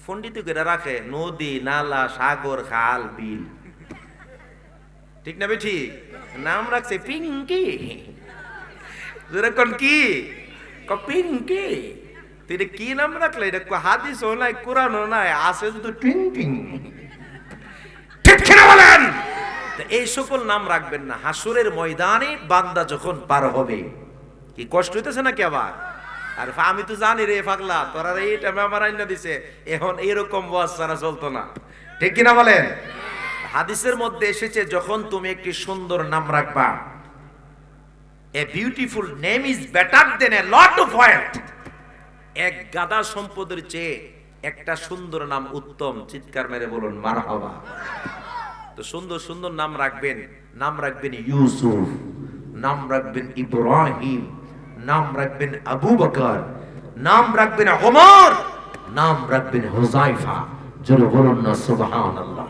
ফন্ডিত করে রাখে নদী, নালা, সাগর, খাল, বিল। ঠিক না বেঠি? নাম রাখছে পিঙ্কি। যেরকম কি পিঙ্কি, তুই কি নাম রাখলে? এটা হাদিসও নাই, কোরআনও নাই, আছে শুধু টিং টিং। ঠিক কিনা বলেন? এই সকল নাম রাখবেন না। হাসরের ময়দানে বান্দা যখন পার হবে, কি কষ্ট হইতেছে নাকি আবার? আর আমি তো জানি রে পাগলা, তোরা এইটা আমার আইনা দিছে, এখন এরকম ওয়াজ ছাড়া চলতো না। ঠিক কিনা বলেন? হাদিসের মধ্যে এসেছে, যখন তুমি একটি সুন্দর নাম রাখবা, a beautiful name is better then A lot of wealth. এক গাদা সম্পদের চেয়ে একটা সুন্দর নাম উত্তম। চিৎকার মেরে বলুন মারহাবা। তো সুন্দর সুন্দর নাম রাখবেন। নাম রাখবেন ইউসুফ, নাম রাখবেন ইব্রাহিম, নাম রাখবেন আবু বকর, নাম রাখবেন ওমর, নাম রাখবেন হুযায়ফা। জোরে বলুন না সুবহানাল্লাহ।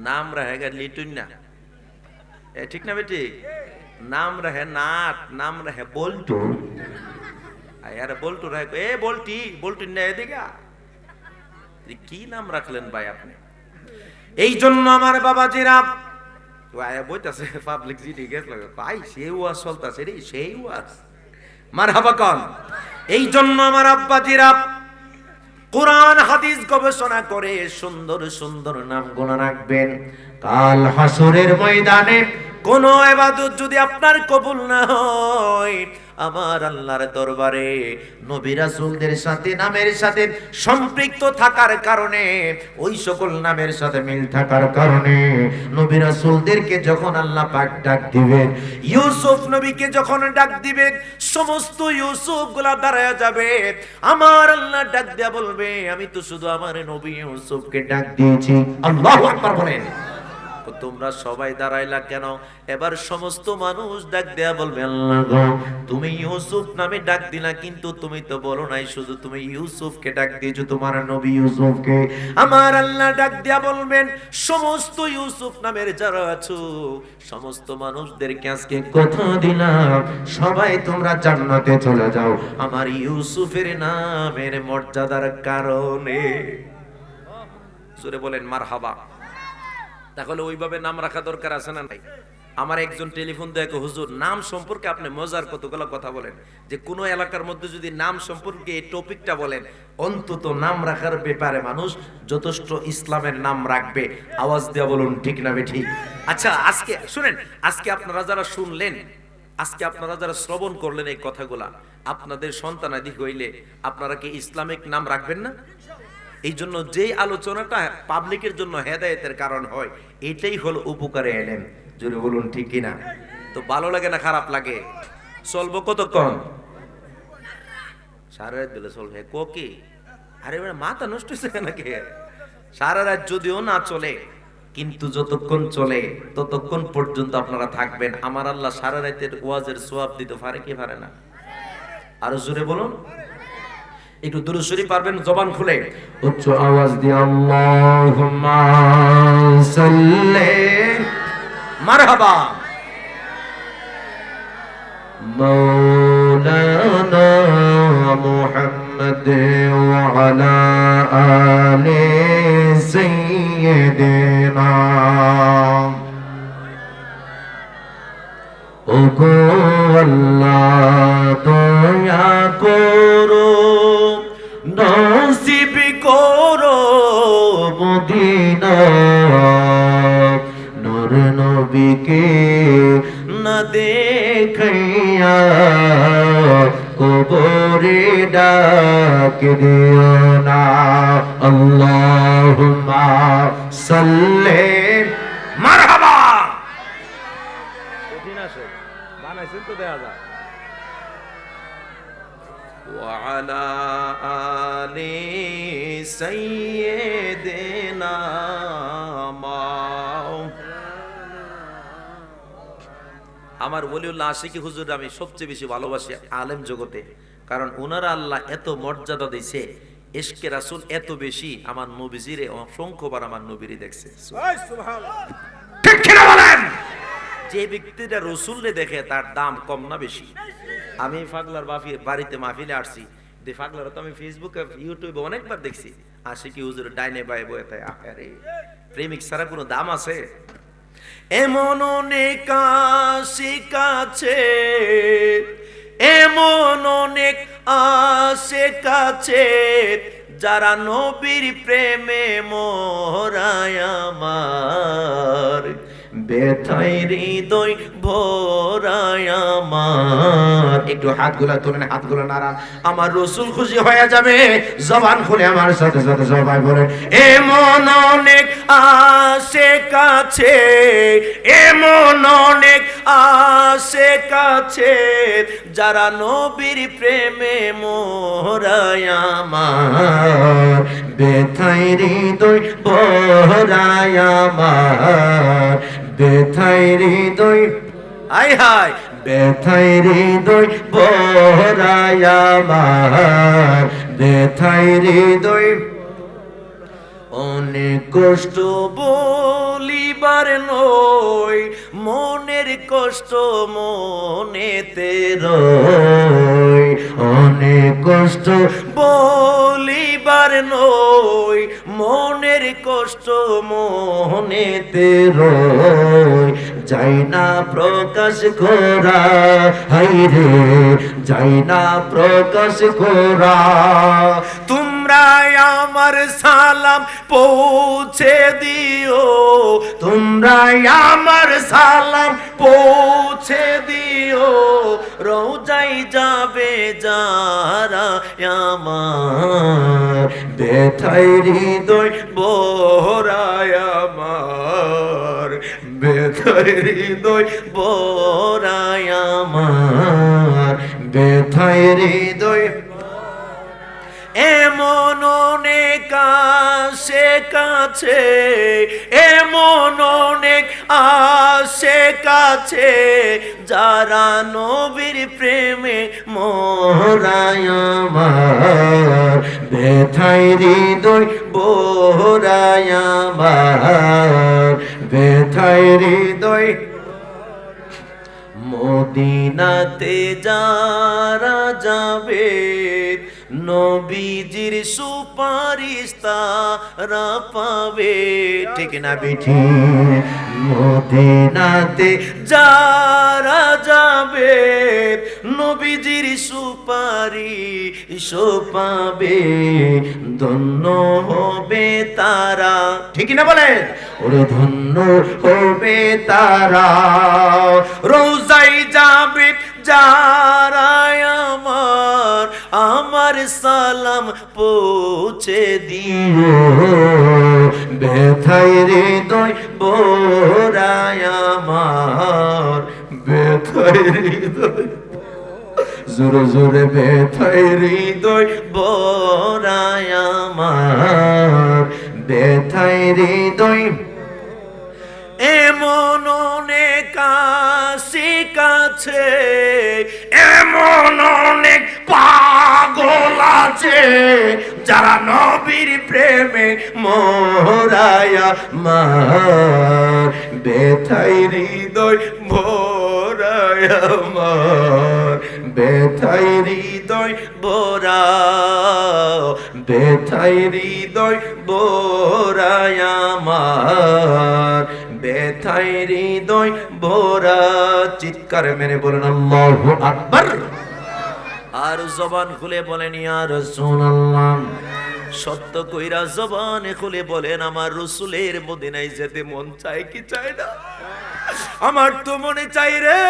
নাম রাখে লিটুন না, ঠিক না বেটি? নাম রাখে নাট, নাম রাখে বল্টু। আরে বল্টু রাখে, এ বল্টি, বল্টু না এদিকে। কি নাম রাখলেন ভাই আপনি? এই জন্য আমার বাবাজিরা বইতাছে পাবলিক জিডি গেছিল ভাই, সেই ওয়াজ চলতেছে রে, সেই ওয়াজ মারহাবা কন। এই জন্য আমার আব্বাজিরা কোরআন হাদিস গবেষণা করে সুন্দর সুন্দর নাম গুলো রাখবেন। কাল হাসরের ময়দানে কোন ইবাদত যদি আপনার কবুল না হয়, আমার আল্লাহর দরবারে নবী রাসূলদের সাথে নামের সাথে সম্পৃক্ত থাকার কারণে, ওই সকল নামের সাথে মিল থাকার কারণে নবী রাসূলদেরকে যখন আল্লাহ পাক ডাক দিবেন, ইউসুফ নবীকে যখন ডাক দিবেন, সমস্ত ইউসুফ গুলা দাঁড়ায় যাবে। আমার আল্লাহ ডাক দেয়া বলবে, আমি তো শুধু আমার নবী ইউসুফকে ডাক দিয়েছি। আল্লাহু আকবার বলেন। তোমরা সবাই দাঁড়াইলা কেন? এবার সমস্ত মানুষ ডাক দেয়া বলবে, আল্লাহ গো, তুমি ইউসুফ নামে ডাক দিলা, কিন্তু তুমি তো বলো নাই শুধু তুমি ইউসুফকে ডাক দিয়েছো, তোমার নবী ইউসুফকে। আমার আল্লাহ ডাক দেয়া বলবেন, সমস্ত ইউসুফ নামের যারা আছো সমস্ত মানুষদেরকে আজকে কথা দিলাম, সবাই তোমরা জান্নাতে চলে যাও আমার ইউসুফের নামের মর্যাদার কারণে। জোরে বলেন মারহাবা। তাহলে ওইভাবে নাম রাখা দরকার আছে না নাই? আমার একজন টেলিফোন দেখো, হুজুর নাম সম্পর্কে আপনি মজার কতগুলো কথা বলেন, যে কোনো এলাকার মধ্যে যদি নাম সম্পর্কে এই টপিকটা বলেন, অন্তত নাম রাখার ব্যাপারে মানুষ যথেষ্ট ইসলামের নাম রাখবে। আওয়াজ দেওয়া বলুন ঠিক না বেঠিক? আচ্ছা আজকে শুনেন, আজকে আপনারা যারা শুনলেন, আজকে আপনারা যারা শ্রবণ করলেন এই কথাগুলা, আপনাদের সন্তানাদি হইলে আপনারা কি ইসলামিক নাম রাখবেন না? এই জন্য যেই আলোচনাটা পাবলিকের জন্য হেদায়েতের কারণ হয়, এটাই হলো উপকারে এলেন। জোরে বলুন ঠিক কিনা? তো ভালো লাগে না খারাপ লাগে? চলবো কতক্ষণ? সারা রাত দিলে চলবে কি? আরে মাথা নষ্ট হয়েছে নাকি? সারা রাত যদিও না চলে, কিন্তু যতক্ষণ চলে ততক্ষণ পর্যন্ত আপনারা থাকবেন। আমার আল্লাহ সারা রাতের ওয়াজের সওয়াব দিতে পারে কি পারে না? আরো জোরে বলুন। একটু দুরূদ শরীফ পারবেন জবান খুলে উচ্চ আওয়াজ দিয়ে? আল্লাহুম্মা সাল্লি মারহাবা মাওলানা মুহাম্মদ ওয়া আলা আলি সাইয়্যিদিনা। ওগো আল্লাহ দয়া করো, নসিব করো মদিনা, নূর নবীকে না দেখাইয়া কবরে ডাক দিও না। আল্লাহুম্মা সাল্লি মারহাবা। কঠিন আছে, বানাইছেন তো দেয়া যায়। وعلى آل سيدنا আমার ওলিউল্লাহ আশিকি হুজুর আমি সবচেয়ে বেশি ভালোবাসি আলেম জগতে, কারণ ওনারা আল্লাহ এত মর্যাদা দিয়েছে, ইশকে রাসূল এত বেশি, আমার নবীজিরে অসংখ্যবার আমার নবীরে দেখছে। ঠিক কিনা বলেন? যে ব্যক্তিটা রসুলরে দেখে তার দাম কম না বেশি? আমি পাগলার বাড়িতে মাহফিলে আসছি, যে পাগলারা তো আমি ফেসবুকে ইউটিউবে অনেকবার দেখছি, আশিকি হুজুর ডাইনে বাই বয়ে তাই। আরে প্রেমিক ছাড়া কোনো দাম আছে? এমন অনেক আশিক আছে, এমন অনেক আশিক আছে, যারা নবীর প্রেমে মরায় আমার, ব্যথায় হৃদয় ভরায় আমার। একটু হাতগুলা তোলেন, হাতগুলো নাড়ান, আমার রসুল খুশি হয়ে যাবে। জবান খুলে আমার সাথে সাথে সবাই বলেন, এমন অনেক আশিক আছে, এমন অনেক আশিক আছে, যারা নবীর প্রেমে মরায় আমার, ব্যথায় হৃদয় ভরায় আমার, ব্যথায় হৃদয়, আয় হায়, ব্যথায় হৃদয় ভরায় আমার, ব্যথায় হৃদয়। অনেক কষ্ট বলিবার নয়, মনের কষ্ট মনেতে রয়, অনেক কষ্ট বলিবার নয়, মনের কষ্ট মনেতে রয়, যাই না প্রকাশ করা, হায়রে যাই না প্রকাশ করা। তোমরা আমার সালাম পৌঁছে দিও, তোমরা আমার সালাম পৌঁছে দিও, রোজাই যাবে যারা আমার, ব্যথায় হৃদয় ভরায় আমার, ব্যথায় হৃদয় ভরায় আমার, ব্যথায় হৃদয়। এমন অনেক আসে কাছে, এমন অনেক আসে কাছে, যারা নবীর প্রেমে মোরায় আমার ব্যথায় হৃদয় বোরায় আমার ব্যথায় হৃদয়। মদিনাতে যারা যাবে, নবীজির সুপারিশ তারা পাবে। ঠিক না বিঠি? মদিনাতে যারা যাবে, নবীজির সুপারিশ পাবে, ধন্য হবে তারা। ঠিক না বলে? ওরে ধন্য হবে তারা। রোজাই যাবে যারা আমার, আমার সালাম পৌঁছে দিও। ব্যথায় হৃদয় বোরায় আমার ব্যথায় হৃদয় জোরে জোরে ব্যথায় হৃদয় বোরায় আমার ব্যথায় হৃদয়। এমন অনেক আসি কাছে, এমন অনেক পাগল আছে, যারা নবীর প্রেমে মোরায় আমার ব্যথায় হৃদয় ভরায় আমার ব্যথায় হৃদয় বোরা, ব্যথায় হৃদয় বোরায় আমার ব্যথায় হৃদয় ভরা। চিৎকার মেরে বলেন আল্লাহু আকবার। আর জবান খুলে বলেন ইয়া রাসূলুল্লাহ। সত্য কইরা জবানে খুলে বলেন, আমার রসুলের মদিনায় যেতে মন চায় কি চায় না? আমার তো মনে চাই রে।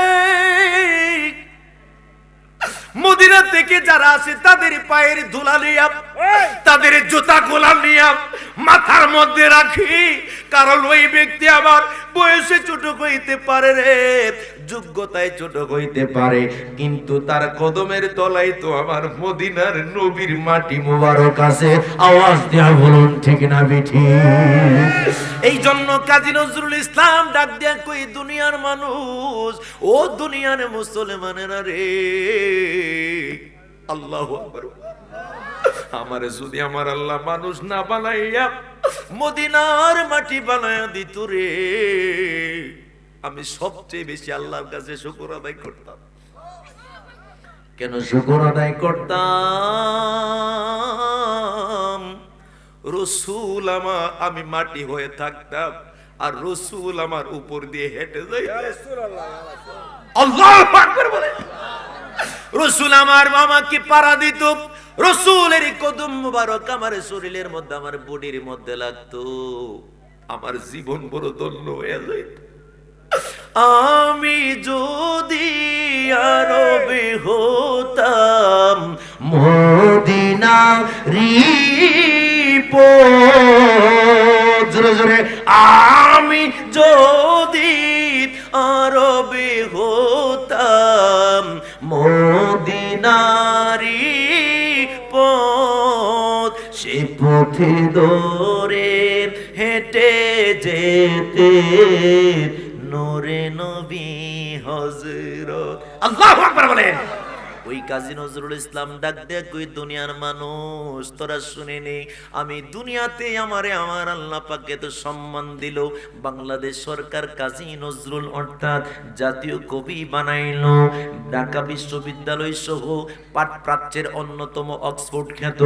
মদিনা থেকে যারা আসে তাদের পায়ের ধুলা নিয়া, তাদের জুতা গোলাম নিয়া মাথার মধ্যে রাখি, কারণ ওই ব্যক্তি আমার বয়সে ছোট হইতে পারে রে, যোগ্যতায় ছোট হইতে পারে, কিন্তু তার কদমের তলায় তো আমার মদিনার নবীর মাটি মোবারক আছে। আওয়াজ দেয়া বলুন ঠিক না বিঠি? এই জন্য কাজী নজরুল ইসলাম ডাক দিয়া কই, দুনিয়ার মানুষ, ও দুনিয়ার মুসলমানেরা রে, আল্লাহু আকবার। আমারে যদি আমার আল্লাহ মানুষ না বানাইয়া মদিনার মাটি বানায়া দিত রে, আমি সবচেয়ে বেশি আল্লাহর কাছে শুকর আদায় করতাম। কেন শুকর আদায় করতাম? রসুল আমি মাটি হয়ে থাকতাম, আর রসুল আমার উপর দিয়ে হেঁটে যাই। আল্লাহু আকবার বলে। রসুল আমার মামাকে পাড়া দিত, রসুলের কদম মুবারক আমার শরীরের মধ্যে, আমার বডির মধ্যে লাগতো, আমার জীবন বড় ধন্য হয়ে যাইত। আমি যদি আরবে হতাম, মদিনা জোরে জোরে, আমি যদি আরবে হতাম, মদিনারি পথ সে পথে দৌড়ে হেঁটে যেতে নূরে নবী হযরত। আল্লাহু আকবার বলেন। ওই কাজী নজরুল ইসলাম ডাক দেয়া কই, দুনিয়ার মানুষ তোরা শুনে নে, আমি দুনিয়াতে আমারে আমার আল্লাহ পাক এত সম্মান দিল, বাংলাদেশ সরকার কাজী নজরুল অর্থাৎ জাতীয় কবি বানাইলো, ঢাকা বিশ্ববিদ্যালয় সহ পাঠ প্রাচ্যের অন্যতম অক্সফোর্ড খ্যাত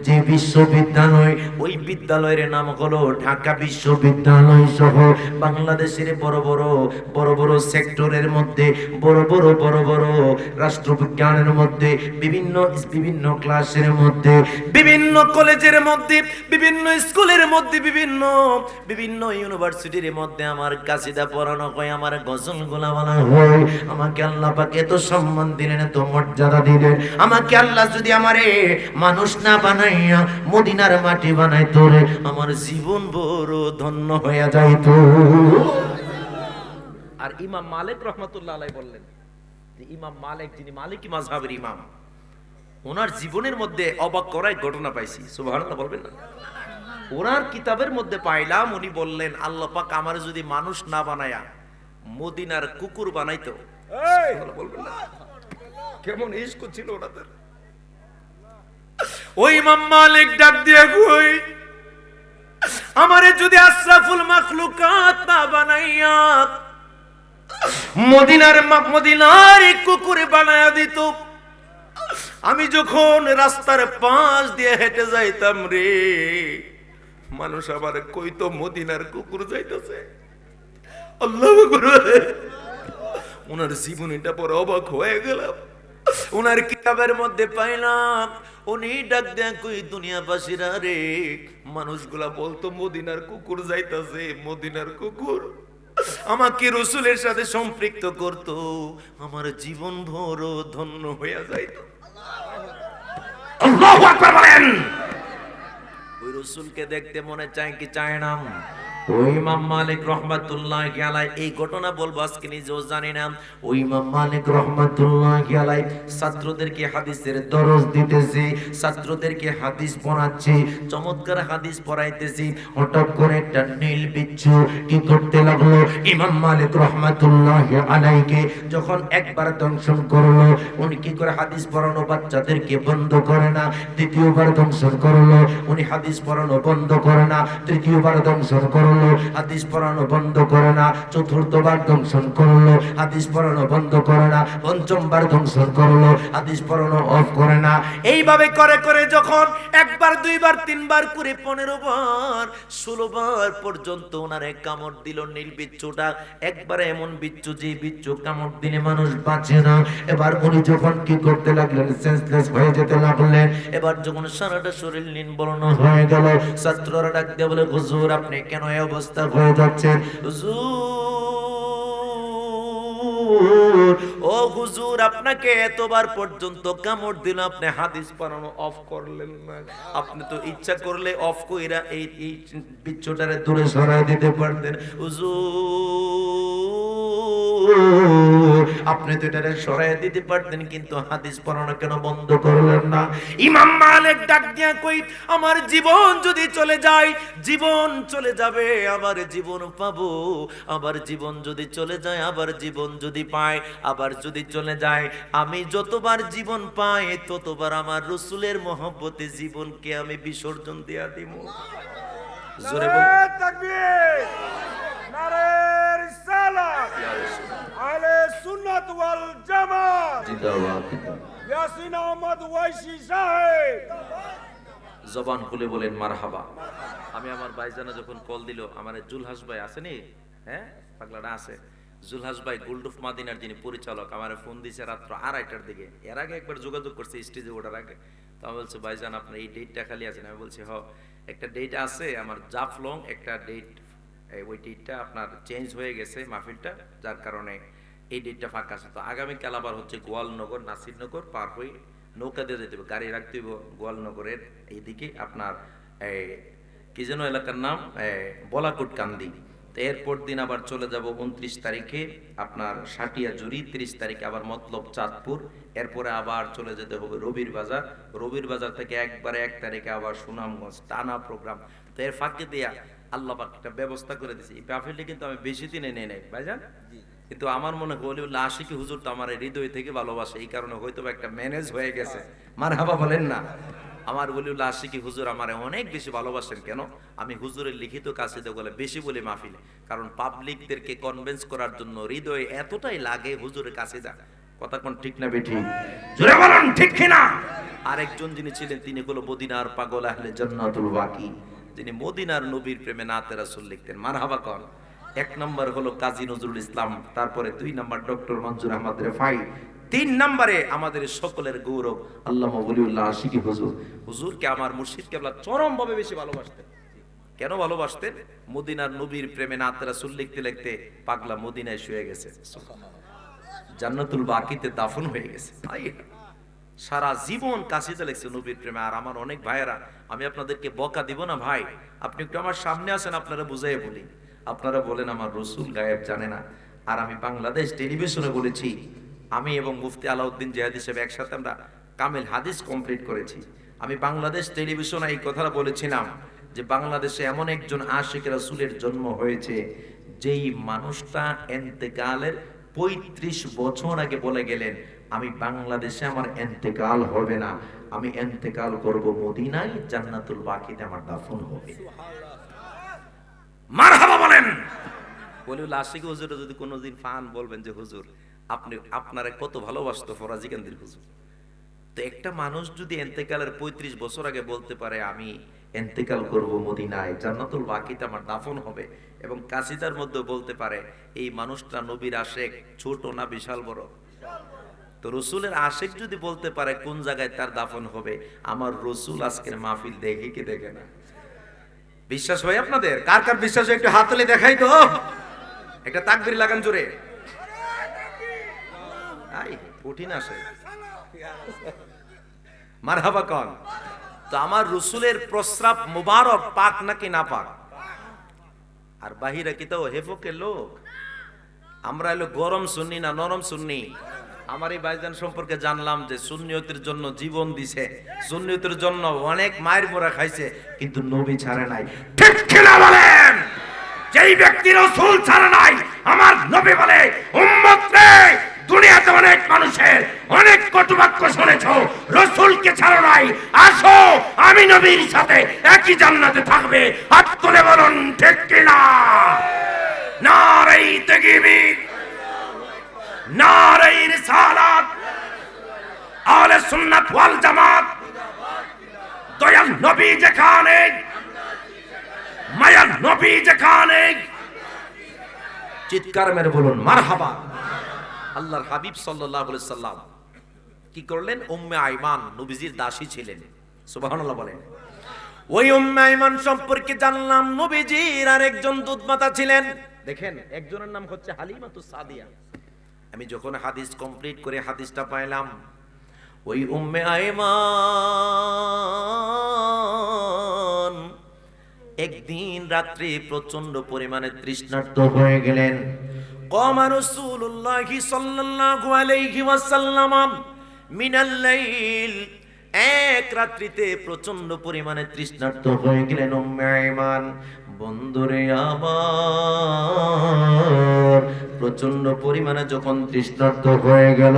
যে বিশ্ববিদ্যালয়, ওই বিদ্যালয়ের নাম হলো ঢাকা বিশ্ববিদ্যালয় সহ বাংলাদেশের বড় বড় সেক্টরের মধ্যে বড় বড় রাষ্ট্রবিজ্ঞানের মধ্যে বিভিন্ন ক্লাসের মধ্যে, বিভিন্ন কলেজের মধ্যে, বিভিন্ন স্কুলের মধ্যে, বিভিন্ন ইউনিভার্সিটির মধ্যে আমার কাসিদা পড়ানো হয়, আমার গজল গোলা বলা হয়। আমাকে আল্লাহ পাক এত সম্মান দিলেন, এত মর্যাদা দিলেন। আমাকে আল্লাহ যদি আমারে মানুষ না বানাইয়া মদিনার মাটি বানাইতো রে, আমার জীবন বড় ধন্য হয়ে যাইতো। আর ইমাম মালিক রহমাতুল্লাহ আলাইহি বললেন, ইমাম মালিক যিনি মালিকি মাযহাবের ইমাম, ওনার জীবনের মধ্যে অবাক করাই ঘটনা পাইছি। সুবহানাল্লাহ বলবেন না? ওনার কিতাবের মধ্যে পাইলাম উনি বললেন আল্লাহ পাক আমার যদি মানুষ না বানায়া মদিনার কুকুর বানাইতো। বলবেন না? কেমন ইশক ছিল ওনাদের। ওই ইমাম মালিক ডাক দিয়ে কই আমারে যদি আশরাফুল মাখলুকাত না বানাইয়া মদিনার কুকুর বানায়া দিত, আমি যখন রাস্তার পাশ দিয়ে হেঁটে যাইতাম রে, মানুষ আবার কইতো মদিনার কুকুর যাইতেছে। আল্লাহু আকবার। ওনার জীবনীটা পরে অবাক হয়ে গেলাম। ওনার কিতাবের মধ্যে পাইলাম উনি ডাক দেন কই দুনিয়াবাসীরা রে, মানুষগুলা বলতো মদিনার কুকুর যাইতাছে, মদিনার কুকুর। আমাকে রাসূলের সাথে সম্পৃক্ত করত, আমার জীবন ভর ধন্য হইয়া যাইত। আল্লাহু আকবার বলেন। ওই রাসূলকে দেখতে মনে চায় কি চায় না? ওই ইমাম মালিক রহমাতুল্লাহি আলাইহি, এই ঘটনা বলবো আজকে নিজেও জানি না। ওই ইমাম মালিক রহমাতুল্লাহি আলাইহি ছাত্রদেরকে হাদিসের দরস দিতেছে, ছাত্রদেরকে হাদিস পড়াচ্ছে, চমৎকার হাদিস পড়াইতেছি। হঠাৎ করে একটা নীল বিচ্ছু কি করতে লাগলো, ইমাম মালিক রহমাতুল্লাহি আলাইহিকে যখন একবার দংশন করলো, উনি কি করে হাদিস পড়ানো বাচ্চাদেরকে বন্ধ করে না, দ্বিতীয়বার দংশন করলো, উনি হাদিস পড়ানো বন্ধ করে না, তৃতীয়বার দংশন করলো, হাদিস পড়ানো বন্ধ করে না, চতুর্থবার দংশন করলো, হাদিস পড়ানো বন্ধ করে না, পঞ্চমবার দংশন করলো, হাদিস পড়ানো অফ করে না। এইভাবে করে করে যখন একবার দুইবার তিনবার করে 15 বার 16 বার পর্যন্ত ওনারে কামড় দিল নীল বিচ্ছুটা। একবারে এমন বিচ্ছু যে বিচ্ছু কামড় দিলে মানুষ বাঁচে না। এবার উনি যখন কি করতে লাগলেন, সেন্সলেস হয়ে যেতে লাগলেন। এবার যখন সারাটা শরীর নির্বর্ণ হয়ে গেল, ছাত্ররা ডাক দিয়ে বলে হুজুর আপনি কেন এই অবস্থা হয়ে যাচ্ছেন? ও হুজুর আপনাকে এতবার পর্যন্ত কামড় দিল, আপনি হাদিস পড়ানো অফ করলেন না। আপনি তো ইচ্ছা করলে অফ কইরা এই বিচ্ছুটারে দূরে সরায় দিতে পারতেন। হুজুর আপনি তো এটারে সরায় দিতে পারতেন, কিন্তু হাদিস পড়ানো কেন বন্ধ করলেন না? ইমাম মালিক ডাক দিয়া কই আমার জীবন যদি চলে যায়, জীবন চলে যাবে, আবার জীবন পাবো। আবার জীবন যদি চলে যায়, আবার জীবন যদি পায়, আবার যদি চলে যায়, আমি যতবার জীবন পাই ততবার আমার রাসূলের মহব্বতে জীবনকে আমি বিসর্জন দিয়া দিব। জোরে বল তাকবীর, নারে রিসালাত, আহলে সুন্নাত ওয়াল জামাত, জিন্দাবাদ। ইয়াসিন আহমদ ওয়াইসি সাহেব। জবান খুলে বলেন মারহাবা। আমি আমার ভাইজানা যখন কল দিল, আমার জুলহাস ভাই আসেনি, হ্যাঁ পাগলাটা আছে, জুলহাস ভাই গোল্ড অফ মাদিনার যিনি পরিচালক, আমার ফোন দিয়েছে রাত্র 2:30টার দিকে। এর আগে একবার যোগাযোগ করছে স্টেজে ওঠার আগে। তো আমি বলছি ভাইজান আপনার এই ডেটটা খালি আছে? আমি বলছি হ একটা ডেট আছে আমার জাফলং, একটা ডেট ওই ডেটটা আপনার চেঞ্জ হয়ে গেছে মাহফিলটা, যার কারণে এই ডেটটা ফাঁকা আছে। তো আগামীকাল আবার হচ্ছে গোয়ালনগর নাসিরনগর পার হয়ে নৌকা দিয়ে যেতে হবে, গাড়ি রাখতে হবে গোয়ালনগরের এইদিকে আপনার কি যেন এলাকার নাম, বলাকুট কান্দি। তো এরপর দিন আবার চলে যাব 29 তারিখে আপনার সাটিয়া জুরি, 30 তারিখে আবার মতলব চাঁদপুর, এরপরে আবার চলে যেতে হবে রবির বাজার, রবির বাজার থেকে একবারে 1 তারিখে আবার সুনামগঞ্জ, টানা প্রোগ্রাম। তো এর ফাঁকে দিয়া আল্লাহ পাক একটা ব্যবস্থা করে দিয়েছি। এই মাহফিলটা কিন্তু আমি বেশি দিনে নেই নাই ভাইজান, কিন্তু আমার মনে হলিউল্লাহ আশিকি হুজুর তো আমার হৃদয় থেকে ভালোবাসে, এই কারণে হয়তো একটা ম্যানেজ হয়ে গেছে। মারহাবা বলেন না। আমার ওলিউল্লাহ আশিকি হুজুর আমারে অনেক বেশি ভালোবাসেন। কেন? আমি হুজুরের লিখিত কাসিদা বলে বেশি বলি মাহফিলে, কারণ পাবলিকদেরকে কনভিন্স করার জন্য হৃদয়ে এতটাই লাগে হুজুরের কাসিদা। কথা কোন ঠিক না বেঠিক? জোরে বলুন ঠিক কিনা? আরেকজন যিনি ছিলেন তিনি হলো মদিনার পাগল আহলে জান্নাতুল বাকি, যিনি মদিনার নবীর প্রেমে নাতে রাসূল লিখতেন। মারহাবা কর। 1 নম্বর হলো কাজী নজরুল ইসলাম, তারপরে 2 নম্বর ডক্টর মনজুর আহমদ রেফাই, 3 নম্বরে আমাদের সকলের গৌরব আল্লামা ওলিউল্লাহ আশিকি হুজুর। হুজুরকে আমার মুর্শিদ কেবলা চরম ভাবে বেশি ভালোবাসতেন। কেন ভালোবাসতেন? মদিনার নবীর প্রেমে নাতে রাসূল লিখতে লিখতে পাগলা মদিনায় শুয়ে গেছে, জান্নাতুল বাকিতে দাফন হয়ে গেছে। সারা জীবন কাসিদা লিখছে নবীর প্রেমে। আর আমার অনেক ভাইয়েরা, আমি আপনাদেরকে বকা দিব না ভাই, আপনি একটু আমার সামনে আসেন, আপনারা বুঝাই বলি। আপনারা বলেন আমার রসুল গায়েব জানে না। আর আমি বাংলাদেশ টেলিভিশনে বলেছি, আমি এবং মুফতি আলাউদ্দিন জিহাদি সাহেব একসাথে আমরা কামিল হাদিস কমপ্লিট করেছি। আমি বাংলাদেশ টেলিভিশনে এই কথাটা বলেছিলাম যে বাংলাদেশে এমন একজন আশিক রাসূলের জন্ম হয়েছে যেই মানুষটা এন্তেকালের ৩৫ বছর আগে বলে গেলেন, আমি বাংলাদেশে আমার এন্তেকাল হবে না, আমি এন্তেকাল করব মদিনায়, জান্নাতুল বাকিতে আমার দাফন হবে। মারহাবা বলেন। বলিউল আশিক হুজুর যদি কোনোদিন ফান বলবেন যে হুজুর আপনারা কত ভালোবাসতো ফরাজি কান্দির হুজুর। তো একটা মানুষ যদি এন্তেকালের ৩৫ বছর আগে বলতে পারে আমি এন্তেকাল করব মদিনায়, জান্নাতুল বাকিতে আমার দাফন হবে, এবং কাসিদার মধ্যে বলতে পারে এই মানুষটা নবীর আশেক, ছোট না বিশাল বড়? তো রসুলের আশেক যদি বলতে পারে কোন জায়গায় তার দাফন হবে, আমার রসুল আজকের মাহফিল দেখে কি দেখে না? বিশ্বাস হয় আপনাদের? কার কার বিশ্বাস হয় একটু হাত তুলে দেখাই তো, একটা তাকবীর লাগান জোরে। আই কঠিন আসে, মারহাবা কোন? তো আমার রসুলের প্রস্রাব মুবারক পাক নাকি না পাক? আর বাহিরা কি তো হেফকের লোক, আমরা এলো গরম সুন্নি না নরম সুন্নি? আমার এই ভাইজান সম্পর্কে জানলাম যে সুন্নিয়তের জন্য জীবন দিছে, সুন্নিয়তের জন্য অনেক মায়ের মোরা খাইছে, কিন্তু নবী ছাড়ে নাই। ঠিক কিনা বলেন? যেই ব্যক্তি রাসূল ছাড়ে নাই, আমার নবী বলে উম্মত রে, দুনিয়াতে অনেক মানুষের অনেক কটুবাক্য শুনেছো, রাসূলকে ছাড়ো নাই, আসো আমি নবীর সাথে একই জান্নাতে থাকবে। হাত তুলে বলুন ঠিক কিনা? নারে তাকবীর, নারে রিসালাত, আহলে সুন্নাত ওয়াল জামাত। দয়াল নবী যেখানে, মায়ার নবী যেখানে, চিৎকার মেরে বলুন মারহাবা। আল্লাহর হাবিব সাল্লাল্লাহু আলাইহি সাল্লাম কি করলেন? উম্মে আইমান নবীজির দাসী ছিলেন। সুবহানাল্লাহ বলেন। ওই উম্মে আইমান সম্পর্কে জানলাম নবীজির আরেকজন দুধমাতা ছিলেন। দেখেন, একজনের নাম হচ্ছে হালিমাতুস সাদিয়া। আমি যখন হাদিস কমপ্লিট করে হাদিসটা পাইলাম, ওই উম্মে আইমান একদিন রাত্রে প্রচন্ড পরিমাণে তৃষ্ণার্ত হয়ে গেলেন। কমা রাসূলুল্লাহি সাল্লাল্লাহু আলাইহি ওয়াসাল্লাম মিনাল লাইল, এক রাত্রিতে প্রচন্ড পরিমাণে তৃষ্ণার্ত হয়ে গেলেন উম্মে আইমান। বন্ধুরে আমার, প্রচন্ড পরিমাণে যখন তৃষ্ণার্ত হয়ে গেল,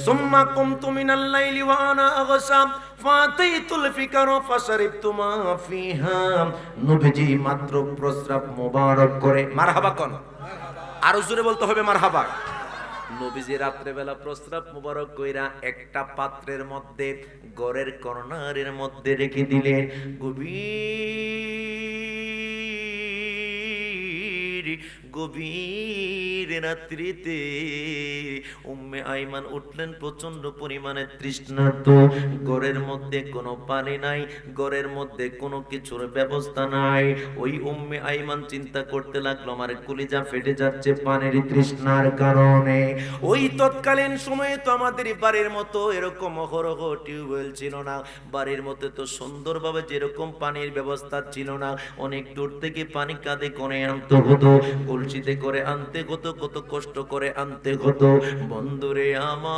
সুম্মা কুমতু মিনাল লাইলি ওয়া আনা আগসা ফাতাইতুল ফিকার ফাশারিবতু মা ফিহা, নবীজি মাত্র প্রস্রাব মোবারক করে, মারহাবা কোন? আরো জোরে বলতে হবে মারহাবা। নবীজি রাত্রে বেলা প্রস্রাব মোবারক কইরা একটা পাত্রের মধ্যে গড়ের কর্নারের মধ্যে রেখে দিলেন। গভীর রাত্রিতে উম্মে আইমান উঠলেন প্রচন্ড পরিমাণে তৃষ্ণার্ত। ঘরের মধ্যে কোনো পানি নাই, ঘরের মধ্যে কোনো কিছুর ব্যবস্থা নাই। ওই উম্মে আইমান চিন্তা করতে লাগলো, আমার কলিজা ফেটে যাচ্ছে পানির তৃষ্ণার কারণে। ওই তৎকালীন সময়ে তো আমাদের বাড়ির মতো এরকম অহরহ টিউবওয়েল ছিল না, বাড়ির মধ্যে তো সুন্দরভাবে যেরকম পানির ব্যবস্থা ছিল না, অনেক দূর থেকে পানি কাঁধে করে আনতে হতো, কলসিতে করে আনতে হতো, কত কষ্ট করে আনতে হতো। বন্ধুরে আমার,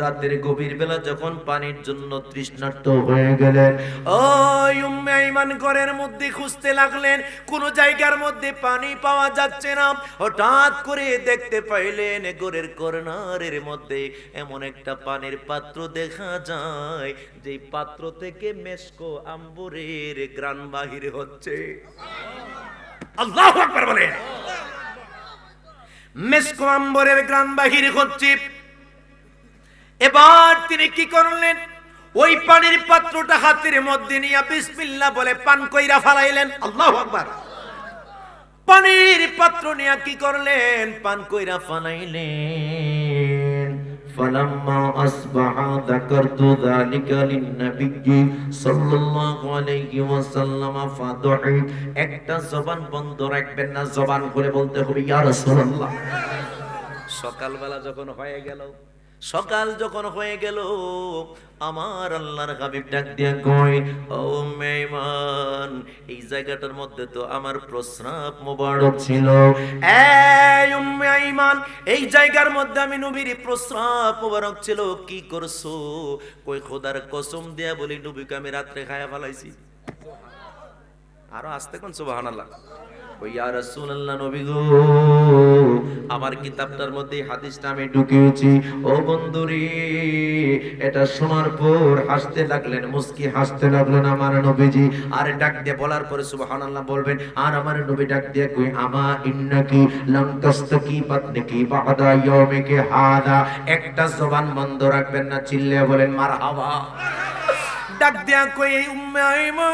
রাতের গভীর বেলা যখন পানির জন্য তৃষ্ণার্ত হয়ে গেলেন, ওই উম্মে আইমান ঘরের মধ্যে খুঁজতে লাগলেন, কোন জায়গার মধ্যে পানি পাওয়া যাচ্ছে না। হঠাৎ করে দেখতে পাইলেন ঘরের কর্নারের মধ্যে এমন একটা পানির পাত্র দেখা যায়, যে পাত্র থেকে মেশকো আম্বরের ঘ্রাণ বাহির হচ্ছে। আল্লাহু আকবার বলেন। মেশকো আম্বরের ঘ্রাণ বাহির হচ্ছে। এবার তিনি কি করলেন? ওই পানির পাত্রটা হাতের মধ্যে নিয়ে বিসমিল্লাহ বলে পান কইরা ফেলাইলেন। আল্লাহু আকবার। পানির পাত্র নিয়ে কি করলেন? পান কইরা ফেলাইলেন। ফালাম্মা আসবাহা যাকারতু যালিকা লিন-নবী সাল্লাল্লাহু আলাইহি ওয়াসাল্লাম ফাদহি, একটা জবান বন্ধ রাখবেন না, জবান খুলে বলতে হবে ইয়া রাসূলুল্লাহ। সকালবেলা যখন হয়ে গেল, সকাল যখন হয়ে গেল, আমার আল্লাহর হাবিব ডাক দিয়া কয়, ও উম্মে আইমান, এই জায়গাটার মধ্যে তো আমার প্রস্রাব মোবারক ছিল। এই উম্মে আইমান, এই জায়গার মধ্যে আমি নবীর প্রস্রাব মোবারক ছিল, কি করছো? কই খোদার কসম দিয়া বলি নবীকে আমি রাত্রে খায়া ফেলাইছি। আরো আস্তে কোন সুবহানাল্লাহ। ওই ইয়া রাসূলুল্লাহ নবী গো, আমার কিতাবটার মধ্যে হাদিসটা আমি ঢুকিয়েছি। ও বন্ধুরে, এটা শোনার পর হাসতে লাগলেন, মুস্কি হাসতে লাগলেন আমার নবীজি। আর ডাক দিয়ে বলার পরে সুবহানাল্লাহ বলবেন, আর আমার নবী ডাক দিয়ে কই, আমা ইন্নাকি লাম তাস্তাকি বাতনিকি বাদা ইয়াউমিকি হাদা। একটা জবান বন্ধ রাখবেন না, চিল্লিয়ে বলেন মারহাবা। ডাক দিয়া কই, উম্মে আইমান,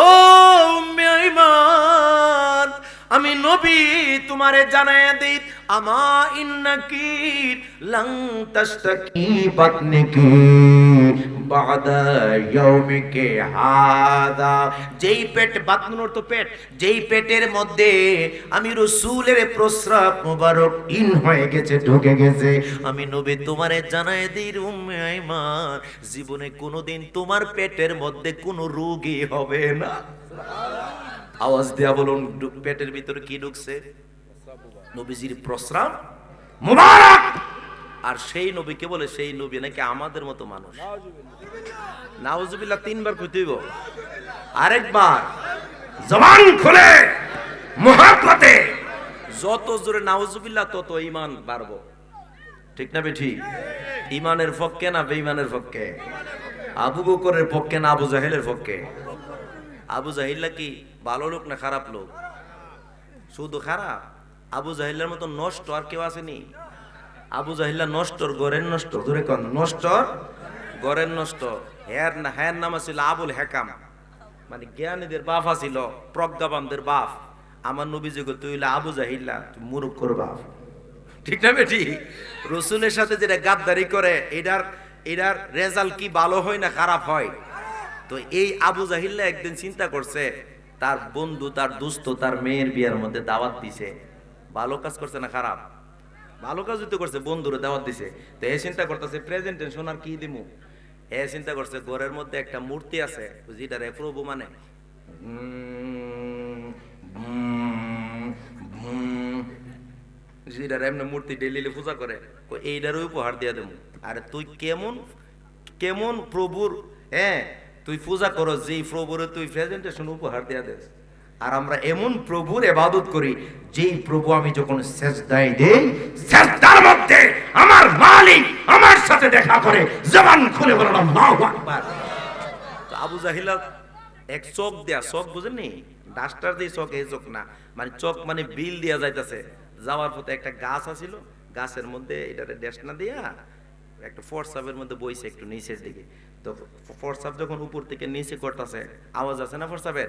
ও উম্মে আইমান, আমি নবী তোমারে জানায়া দেই, আমা ইন্নাকি লাং তাস্তাকি বাতনিকি বাদা ইয়াউমিকি হাদা। যেই পেট, বাতনুর অর্থ পেট, যেই পেটের মধ্যে আমি রাসূলের প্রস্রাব মোবারক ইন হয়ে গেছে, ঢুকে গেছে, আমি নবী তোমারে জানায় দিই উম্মে আইমান, জীবনে কোনোদিন তোমার পেটের মধ্যে কোনো রোগী হবে না। আওয়াজ দেয়া বলুন, পেটের ভিতরে কি ঢুকছে? নবীজির প্রস্রাব মুবারক। আর সেই নবীকে বলে সেই নবী নাকি আমাদের মতো মানুষ। নাউজুবিল্লাহ তিনবার কইতে হইব। আরেকবার জবান খুলে মুহাব্বতে যত জোরে নাউজুবিল্লাহ তত ঈমান বাড়বো। ঠিক না বেঠি? ঈমানের পক্ষে না বেঈমানের পক্ষে? আবু বকরের পক্ষে না আবু জাহেলের পক্ষে? আবু জাহিল্লা কি ভালো লোক না খারাপ লোক? শুধু খারাপ। আবু জাহিল্লার মতো নষ্ট আর কেউ আসেনি। আবু জাহিল্লা নষ্টর গরের নষ্ট, ধরে কোন নষ্টর গরের নষ্ট। হ্যার নাম ছিল আবুল হেকাম, মানে জ্ঞানীদের বাপ ছিল, প্রজ্ঞাবানদের বাপ। আমার নবীজি গো, তুই হইলা আবু জাহিল্লা, তুই মূর্খর বাপ। ঠিক না বেটি? রসুলের সাথে যেটা গাদ্দারি করে, এটার রেজাল্ট কি ভালো হয় না খারাপ হয়? তো এই আবু জাহিল্লা একদিন চিন্তা করছে, তার বন্ধু, তার দোস্ত, তার মেয়ের বিয়ের মধ্যে দাওয়াত দিছে। ভালো কাজ করছে না খারাপ? ভালো কাজ তো করছে, বন্ধুরে দাওয়াত দিছে। তো এ চিন্তা করতেছে প্রেজেন্টেশন আর কি দিমু। এ চিন্তা করছে ঘরের মধ্যে একটা মূর্তি আছে, যেটা রে প্রভু মানে যেটা এমনি মূর্তি ডেলি পূজা করে, এইটারও উপহার দিয়া দেবো। আরে তুই কেমন প্রভুর, হ্যাঁ তুই পূজা করো যেই প্রভুরে তুই প্রেজেন্টেশন উপহার দিয়া দেস। আর আমরা এমন প্রভুর ইবাদত করি যেই প্রভু আমি যখন সেজদায় দেই, সেজদার মধ্যে আমার মালিক আমার সাথে দেখা করে, জবান খুলে বলেন আল্লাহু আকবার। তো আবু জাহিলা এক চোখ দেয়া, চোখ বুঝেননি? ডাস্টার দিয়ে চোখ, এই চোখ না, মানে চোখ মানে বিল দিয়া যাইতাছে। যাওয়ার পথে একটা গাছ আছিল, গাছের মধ্যে এটারে ডেস্না দিয়া একটা ফোরসাপের মধ্যে বইছে একটু নিচের দিকে। তো ফোরসাপ যখন উপর থেকে নিচে করতেছে, আওয়াজ আছে না ফোরসাপের,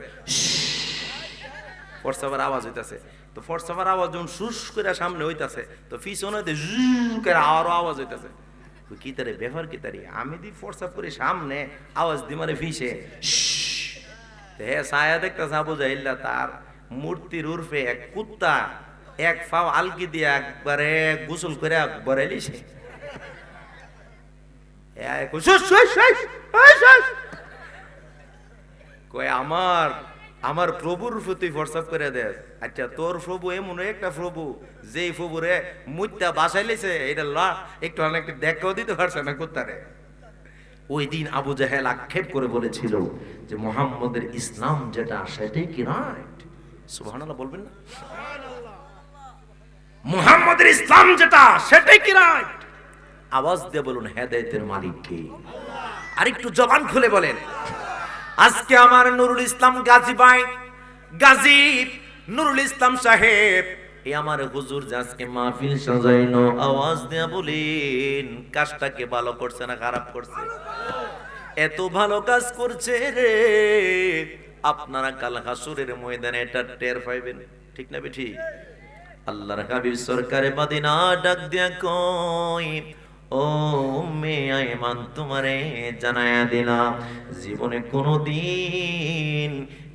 ফোরসাপের আওয়াজ হইতাছে। তো ফোরসাপের আওয়াজ যখন শুশ করে সামনে হইতাছে, তো পিছনে করে আরো আওয়াজ হইতাছে। কি তারে ব্যবহার কি তারি, আমি দি ফোরসাপ করে সামনে আওয়াজ দি মানে ফিসে। হ্যাঁ ছায়া দেখতেছে আবু জাহিল্লা, তার মূর্তির উর্ফে এক কুত্তা এক ফাও আলকি দিয়ে একবারে গোসল করে একবারে লিছে। কয় আমার প্রভুর তুই হোয়াটসঅ্যাপ করে দে। আচ্ছা তোর প্রভু এমন একটা প্রভু যেই প্রভুরে মুত্যা বাসায় লেছে, এটা একটু অনেক দেখাও দিতে পারছে না কুত্তারে। ওই দিন আবু জাহেল আক্ষেপ করে বলেছিল যে মুহাম্মদের ইসলাম যেটা সেটাই কি রাইট? সুবহানাল্লাহ বলবেন না? মুহাম্মদের ইসলাম যেটা সেটাই কি রাইট? আওয়াজ দিয়ে বলুন হেদায়েতের মালিক কে? আরেকটু জবান খুলে বলেন। আজকে আমার নুরুল ইসলাম গাজী ভাই, গাজী নুরুল ইসলাম সাহেব, এই আমার হুজুর যে আজকে মাহফিল সাজাইনো, আওয়াজ দিয়া বলেন কাজটাকে ভালো করছে না খারাপ করছে? এত ভালো কাজ করছে রে, আপনারা কাল হাসুরের ময়দানে এটা টের পাইবেন। ঠিক না বেঠি? আল্লাহর হাবিব সরকারে মদিনা ডাক দিয়া কই, ও উম্মে আইমান তোমারে জানায়া দিলাম, জীবনে কোনোদিন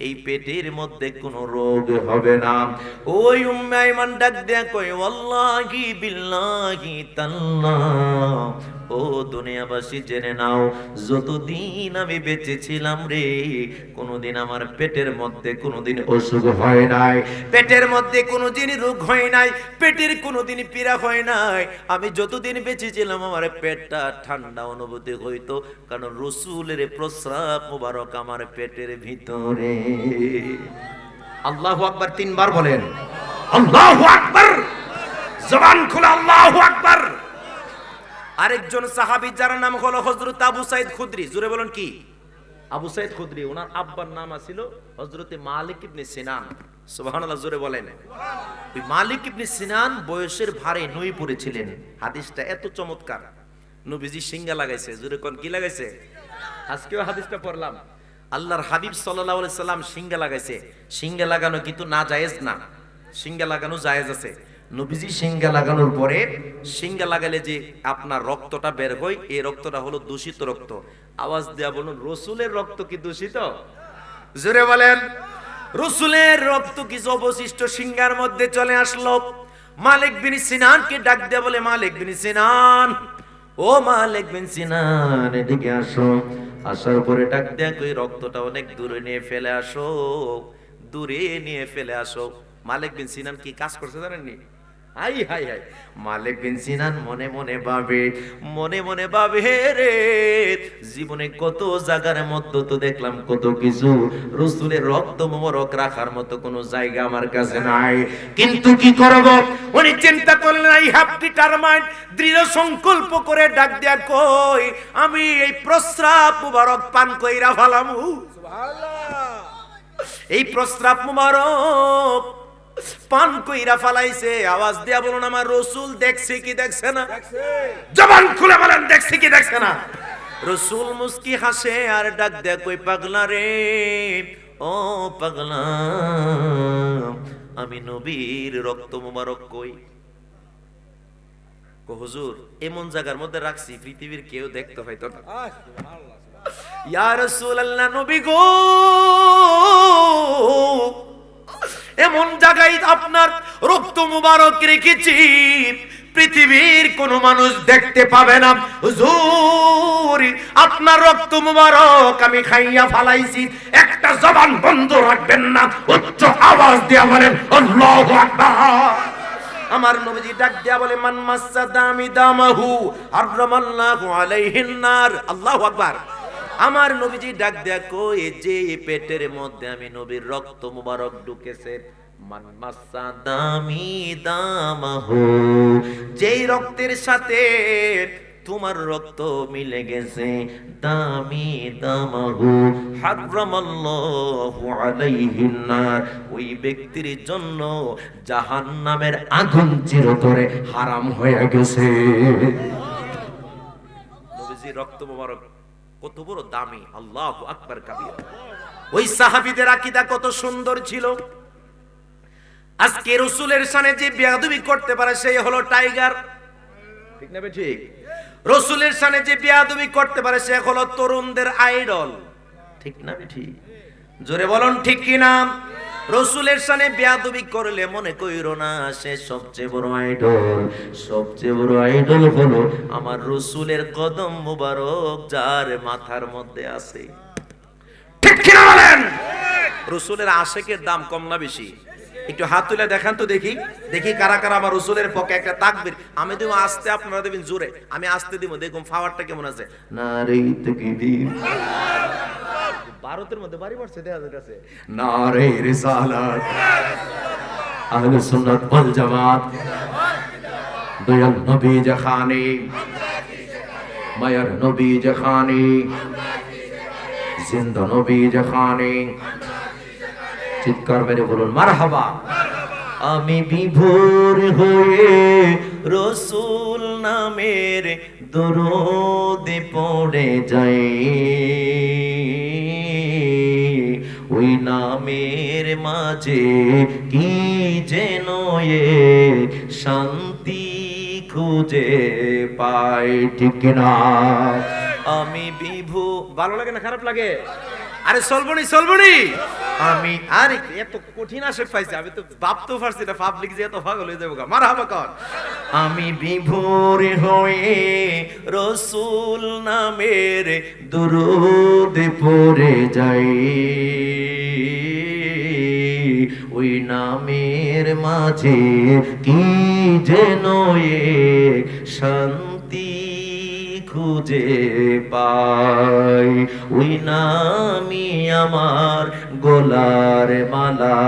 এই পেটের মধ্যে কোনো রোগ হবে না। ওই উম্মে আইমান ডাক দিয়া কই, ওয়াল্লাহি বিল্লাহি তাল্লাহ ও দুনিয়াবাসী জেনে নাও, যতদিন আমি বেঁচে ছিলাম রে, কোনোদিন আমার পেটের মধ্যে কোনোদিন অসুখ হয় নাই, পেটের মধ্যে কোনোদিন রোগ হয় নাই, পেটের কোনোদিন পীড়া হয় নাই। আমি যতদিন বেঁচে ছিলাম আমার পেটটা ঠান্ডা অনুভূতি হইতো, কারণ রসুলের প্রস্রাব মুবারক আমার পেটের ভিতরে। আল্লাহু আকবার 3 বার বলেন। আল্লাহু আকবার, জবান খুলে আল্লাহু আকবার। আরেকজন সাহাবী যার নাম হলো হযরত আবু সাঈদ খুদরি, জোরে বলেন কি? আবু সাঈদ খুদরি, ওনার আব্বার নাম ছিল হযরতে মালিক ইবনে সিনান। সুবহানাল্লাহ, জোরে বলেন। ওই মালিক ইবনে সিনান বয়সের ভারে নুয়ে পড়েছিলেন। হাদিসটা এত চমৎকার, নবীজি সিঙ্গা লাগাইছে, জোরে কোন কি লাগাইছে? আজকেও হাদিসটা পড়লাম, আল্লাহর হাবিব সাল্লাল্লাহু আলাইহি সাল্লাম সিঙ্গা লাগাইছে। সিঙ্গা লাগানো কিন্তু না জায়েজ না, সিঙ্গা লাগানো জায়েজ আছে। নবীজি সিঙ্গা লাগানোর পরে, সিঙ্গা লাগালে যে আপনার রক্তটা বের হয়, এই রক্তটা হলো দূষিত রক্ত। আওয়াজ দেয়া বলুন, রসুলের রক্ত কি দূষিত? জোরে বলেন, রসুলের রক্ত কিছু অবশিষ্ট সিঙ্গার মধ্যে চলে আসলো। মালিক বিন সিনানকে ডাক দেয়া বলে, মালিক বিন সিনান, ও মালিক বিন সিনান, এদিকে আসো। আসার পরে ডাক দেয়া কই, রক্তটা অনেক দূরে নিয়ে ফেলে আসো, দূরে নিয়ে ফেলে আসো। মালিক বিন সিনান কি কাজ করছে জানেননি? হাই হাই হাই, মালিক বিন সিনান মনে মনে ভাবে, মনে মনে ভাবে রে, জীবনে কত জায়গার মধ্যে তো দেখলাম কত কিছু, রসুলের রক্ত মোবারক রাখার মতো কোনো জায়গা আমার কাছে নাই, কিন্তু কি করব? উনি চিন্তা করলেন, আই হ্যাভ ডিটারমাইন্ড, দৃঢ় সংকল্প করে ডাক দেয়া কই, আমি এই প্রস্রাব মুবারক পান কইরা ফেলামু। সুবহানাল্লাহ। এই প্রস্রাব মুবারক পান কইরা ফালাইছে। আওয়াজ দিয়া বলুন, আমার রসুল দেখছে কি দেখছে না? দেখছে। জবান খুলে বলেন, দেখছে কি দেখছে না? রসুল মুস্কি হাসে আর ডাক দেয়া কই, পাগলা রে, ও পাগলা, আমি নবীর রক্ত মোবারক কই? কো হুজুর, এমন জায়গার মধ্যে রাখছি পৃথিবীর কেউ দেখতে পাইতো না। সুবহানাল্লাহ। ইয়া রাসূলুল্লাহ, নবী গো, এমন জায়গায় আপনার রক্ত মুবারক রেখেছি, পৃথিবীর কোন মানুষ দেখতে পাবে না। হুজুর, আপনার রক্ত মুবারক আমি খাইয়া ফালাইছি, একটা জবান বন্ধ রাখবেন না, উচ্চ আওয়াজ দিয়া বলেন আল্লাহু আকবার। আমার নবীজি ডাক দিয়া বলে, মান মাসসা দামি দামাহু হারামাল্লাহু আলাইহিন নার। আল্লাহু আকবার। আমার নবীজি ডাক দেয়া কই, যে পেটের মধ্যে আমি নবীর রক্ত মুবারক ঢুকেছে, মান মাসসা দামি দামাহু, যেই রক্তের সাথে তোমার রক্ত মিলে গেছে, দামি দামাহু হারামাল্লাহু আলাইহিন নার, ওই ব্যক্তির জন্য জাহান্নামের আগুন চিরতরে হারাম হয়ে গেছে। নবীজির রক্ত মুবারক কত বড় দামি, আল্লাহু আকবার কাবীরা। ওই সাহাবীদের আকীদা কত সুন্দর ছিল। আজকে রাসূলের শানে যে বেয়াদবি করতে পারে সেই হলো টাইগার, ঠিক না বে ঠিক? রাসূলের শানে যে বেয়াদবি করতে পারে সে হলো তরুণদের আইডল, ঠিক না বে ঠিক? জোরে বলুন ঠিক কি না? রাসূলের শানে বেয়াদবি করলে মনে কইরো না সে সবচেয়ে বড় আইডল। সবচেয়ে বড় আইডল হলো আমার রাসূলের কদম মুবারক যার মাথার মধ্যে আছে, ঠিক কি না বলেন? রাসূলের আশিকের দাম কম না বেশি? একটু হাত তুলে দেখান তো দেখি, দেখি কারা কারা আমার রাসূলের পক্ষে একটা তাকবীর। আমি দেব আস্তে, আপনারা দেবেন জোরে। আমি আস্তে দিব, দেখুন পাওয়ারটা কেমন আছে। নারে তাকবীর, ভারতের মধ্যে বাড়ি পড়ছে দেখা যাচ্ছে। নারে রিসালাত, আহলে সুন্নাত ওয়াল জামাত, দয়াল নবী যেখানে, মায়ার নবী যেখানে, জিন্দা নবী যেখানে, চিৎকার মেরে বলুন মারহাবা। আমি বিভোর হয়ে রসুল নামের দরুদ পড়ে যাই, ওই নামের মাঝে কি যেন শান্তি খুঁজে পাই, ঠিক না? আমি বিভু, ভালো লাগে না খারাপ লাগে? আরে চলবনি চলবনি আমি আরে এত কঠিন আশেক পাইছি আমি তো ভাবতেও পারছি না পাবলিক যে এত পাগল হয়ে যাবো মারহাবা কর আমি বিভোর হয়ে রসুল নামের দুরূদ পড়ে যাই, ওই নামের মাঝে কি যেন এক শান্তি খুঁজে পাই, ওই নামই আমার গলার মালা,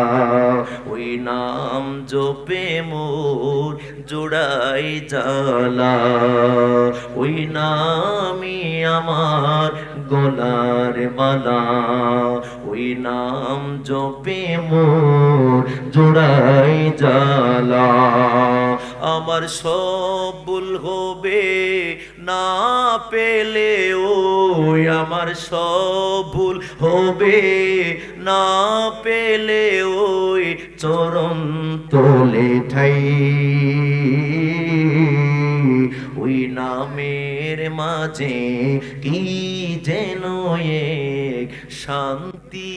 ওই নাম জপে মোর জোড়াই জ্বালা, ওই নামই আমার গলার মালা, ওই নাম জপে মোর জোড়াই জ্বালা। আমার সব ভুল হবে না পেলে ওই, আমার সব ভুল হবে না পেলে ওই চরণ তোলে ঠাই, ওই নামের মাঝে কি যেন এক শান্তি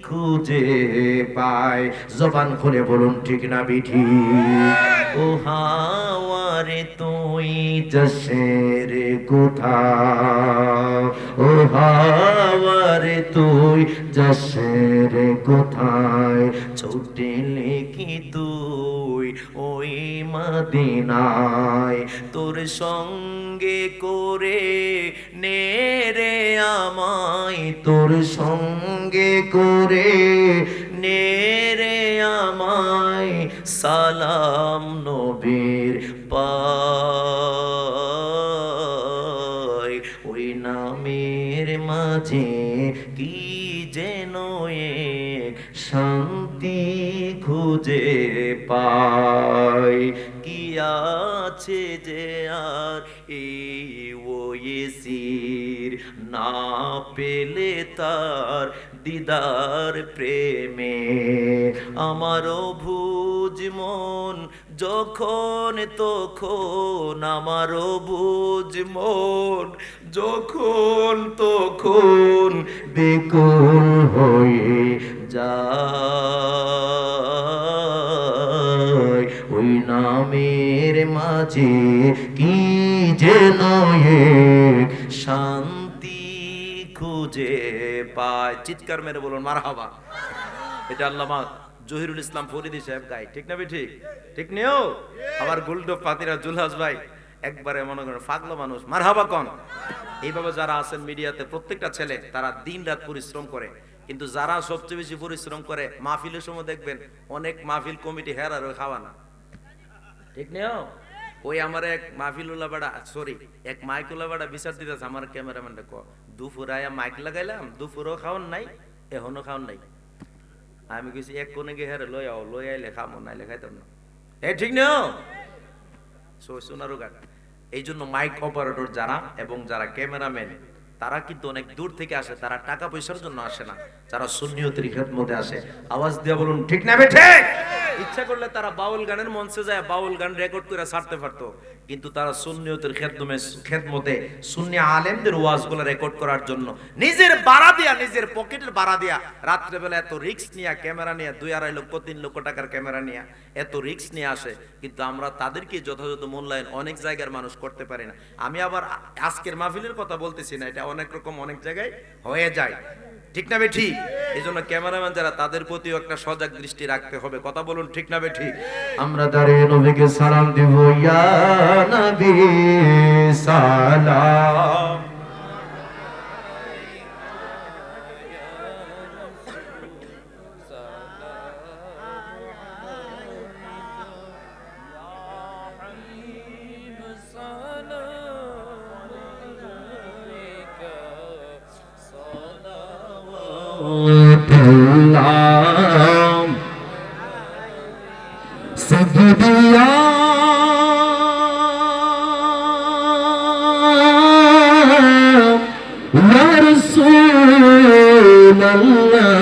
খুঁজে পায়। জবান খুলে বলুন ঠিক না বিঠি? ও হাওয়ারে তুই যশের কোথা, ও হাওয়ারে তুই যশের কোথায়, ছুটলে কি তুই ওই মদিনায়, তোর সঙ্গে করে নে রে আমায়, তোর সঙ্গে করে নে রে আমায়, সালাম নবীর পায়, ওই নামের মাঝে কি যেন এক শান্তি খুঁজে পাই, কি আছে যে আর এই ওয়েসির না পেলে তার দিদার প্রেমে, আমারও ভুজ মন যখন তখন, আমারও ভুজ মন যখন তখন বেকুল হয়ে যায়, ওই নামের মাঝে কি যেন এক শান্তি খুঁজে পায়। চিৎকার মেরে বলুন মারহাবা। এটা আল্লামা জহিরুল ইসলাম ফরিদি সাহেব গায়, ঠিক না ঠিক? ঠিক নেও আমার গুলডো পাতিরা জুলহাস ভাই একবারে মনে করেন পাগলা মানুষ, মারহাবা কোন। এইভাবে যারা আছেন মিডিয়াতে প্রত্যেকটা ছেলে তারা দিন রাত পরিশ্রম করে, কিন্তু যারা সবচেয়ে বেশি পরিশ্রম করে মাহফিলের সময় দেখবেন অনেক মাহফিল কমিটি হেরার খাওয়া না, ঠিক নেও। ওই আমার এক মাহফিলুল্লাহ বাড়া সরি এক মাইকুল্লাহ বাড়া বিচার দিতেছে আমার ক্যামেরাম্যানটা ক দুপুর আয়া মাইক লাগাইলাম, দুপুরও খাওয়ান নাই এখনো খাওয়ান নাই। আমি কিছু এক কোনে গিয়ে হেরে লই আও, লই আইলে খামো নাইলে খাইতাম না, ঠিক না? সোনারু গান। এই জন্য মাইক অপারেটর যারা এবং যারা ক্যামেরাম্যান তারা কিন্তু অনেক দূর থেকে আসে, তারা টাকা পয়সার জন্য আসে না, যারা সুন্নিয়তের খেদমতে আসে। আওয়াজ দিয়ে বলুন ঠিক না বেঠে? ইচ্ছা করলে তারা বাউল গানের মঞ্চে যায় বাউল গান রেকর্ড করে ছাড়তে পারতো, কিন্তু তারা সুন্নিয়তের খেদমতে সুন্নি আলেমদের ওয়াজগুলো রেকর্ড করার জন্য নিজের বাড়া দিয়া, নিজের পকেটের বাড়া দিয়া রাত্রেবেলা এত রিস্ক নিয়ে ক্যামেরা নিয়ে 2-2.5 লক্ষ 3 লক্ষ টাকার ক্যামেরা নিয়ে এত রিস্ক নিয়ে আসে, কিন্তু আমরা তাদেরকে যথাযথ মূল্যায়ন অনেক জায়গার মানুষ করতে পারি না। আমি আবার আজকের মাহফিলের কথা বলতেছি না, এটা অনেক রকম অনেক জায়গায় হয়ে যায়, ঠিক না বেঠি? এই জন্য ক্যামেরাম্যান যারা তাদের প্রতিও একটা সজাগ দৃষ্টি রাখতে হবে, কথা বলুন ঠিক না বেঠি? আমরা দাঁড়িয়ে নবীকে সালাম দিব, ইয়া নবী সালাম, سيديا يا رسول الله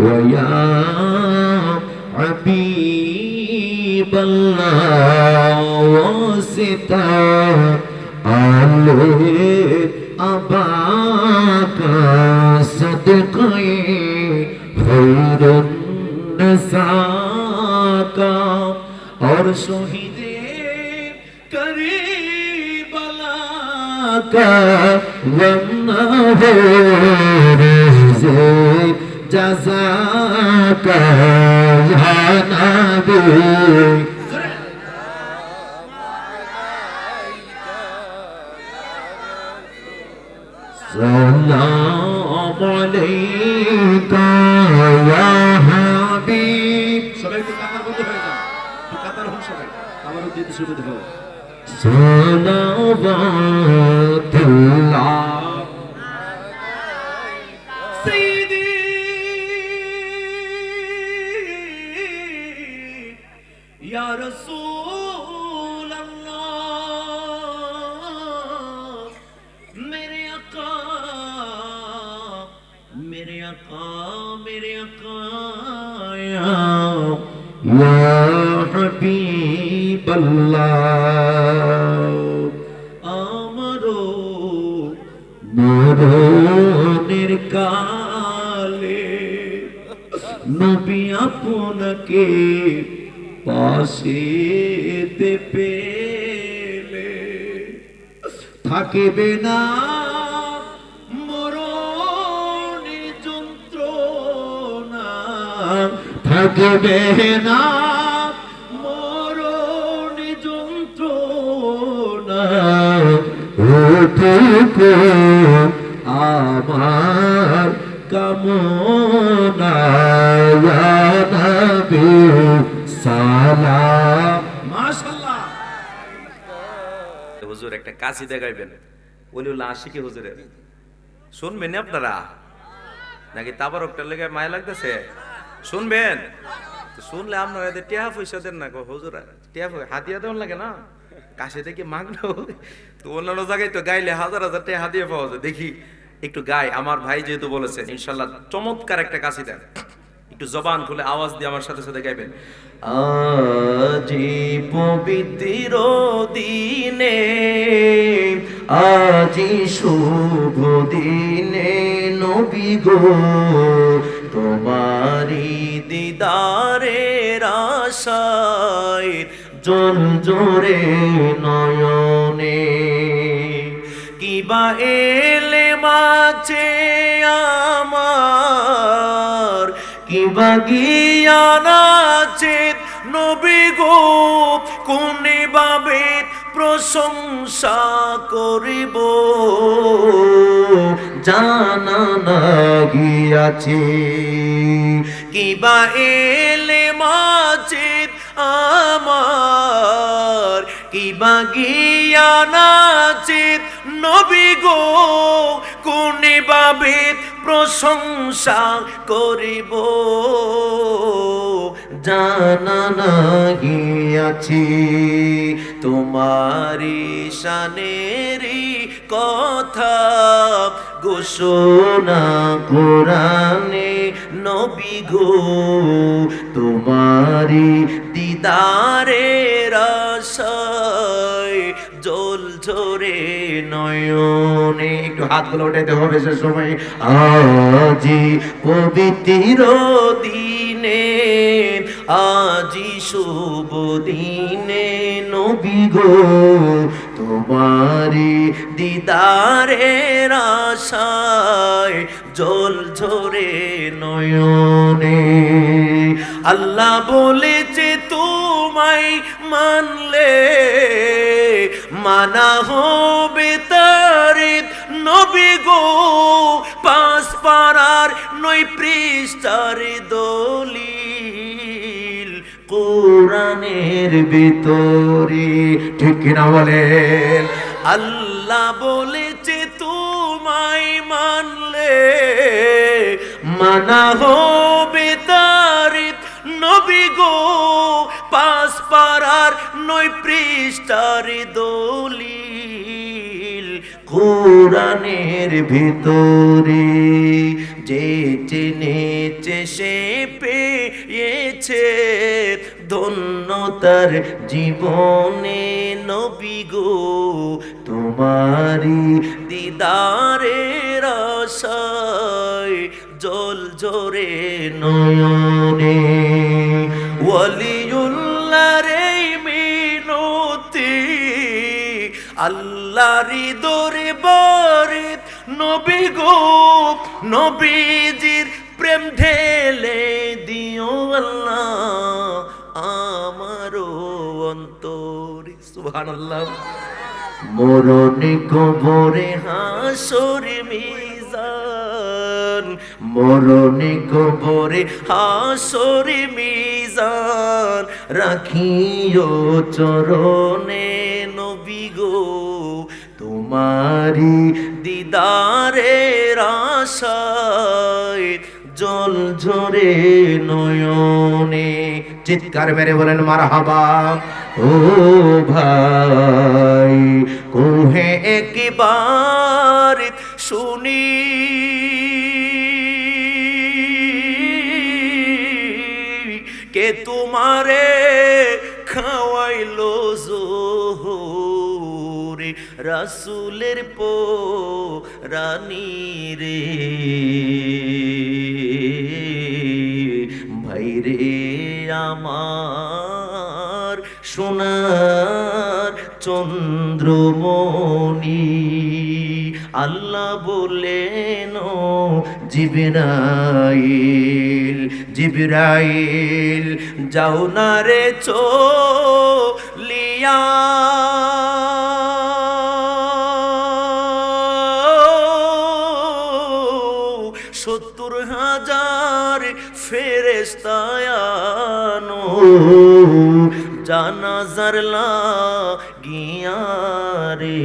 ويا حبيب الله وسطا عليه बाबा सदक़े खैरुन्निसा का और शहीदे करीबला का वन्ना हो रिज़े जज़ा का या नबी सल्लल्लाहु अलैका या हबीब সবাই একটু কাতার বন্ধ হয়ে যান, একটু কাতার হন সবাই, আমার উদ্দেশ্যে শুরু হলো। সালাওয়াতুল্লাহ সাইয়্যিদি ইয়া রাসূলুল্লাহ मेरे आका मेरे आका मेरे आका या हबीबल्लाह আমারো মরণের কালে নবী আপনাকে পাশেতে পেলে থাকিবে না মরণের যন্ত্রণা থাকিবে না মরণের যন্ত্রণা ওটুকু আমার কামনা ইয়া নবী সালাম মাশাআল্লাহ। হুজুর একটা কাসিদা গাইবেন, ওলিউল্লাহ আশিকি হুজুরের, শুনবেন আপনারা নাকি তাবারকটার লেগে মায়া লাগতেছে? শুনবেন তো, শুনলে আপনারা এদের টিয়া পয়সা দেন না, হুজুর টিয়া হাতিয়া দেওয়ান লাগে না, কাশিতে কি মাগলো? তো অন্যান্য জায়গায় তো গাইলে হাজার হাজার টাকা হাতিয়ে পাওয়া যায়। দেখি একটু গাই, আমার ভাই যেহেতু বলেছেন ইনশাল্লাহ চমৎকার একটা কাসিদা, একটু জবান খুলে আওয়াজ দিয়ে আমার সাথে সাথে গাইবেন। আজি পবিত্র দিনে আজি শুভ দিনে নবী গো তোমারি দিদারের আশায় জল জোরে নয়নে কিবা এলে মাঝে আমার কিবা জ্ঞান আছে নবী গো কোনে ভাবে প্রশংসা করিব জানা গিয়াছে কিবা এলে মাঝে আমার কিবা জ্ঞান আছে নবী গো কোনে ভাবে প্রশংসা করিব জানা গিয়াছে তোমারি শানেরি কথা ঘোষণা কোরআনে নবী গো তোমারি দিদারের আশায় জল ঝরে নয়নে। একটু হাতগুলো উঠাইতে হবে সে সময়। আজি পবিত্র দিনে আজি শুভ দিনে নবী গো তোমারি দিদারের আশায় জল ঝরে নয়নে। আল্লাহ বলেছে তোমায় মানলে মানা হবে তারে নবী গো পাঁচ পারার 9 পৃষ্ঠার দলিল কোরআনের ভিতরে, ঠিক কিনা বলেন? আল্লাহ বলেছে তোমায় মানলে মানা হবে তারে নবী গো পাঁচ পারার 9 পৃষ্ঠার দলিল কোরআনের ভিতরে। যে চিনেছে সে পেয়েছে ধন্য তার জীবনে নবী গো তোমারি দিদারের আশায় জল ঝরে নয়নে ওয়ালিউল্লাহর এই মিনতি আল্লাহরি দরবারে নবী গো নবীজির প্রেম ঢেলে দিও আল্লাহ আমারও অন্তরে সুবহানাল্লাহ মরণে কবরে হাসর মিজান মরণে কবরে হাসর মিজান রাখিও চরণে নবী গো তোমারি দিদারের আশায় জল ঝরে নয়নে চিৎকার মেরে বলেন মারহাবা ও ভাই কোহে একবার শুনি কে তোমারে খাওয়াইলো জোহরে রাসূলের রানী রে ভাইরে আমার সোনার চন্দ্রমণি আল্লাহ বলেন জিবরাইল জিবরাইল যাও না রে চলিয়া সত্তর হাজার ফেরেশতায়ানো জানাজার লাগিয়া রে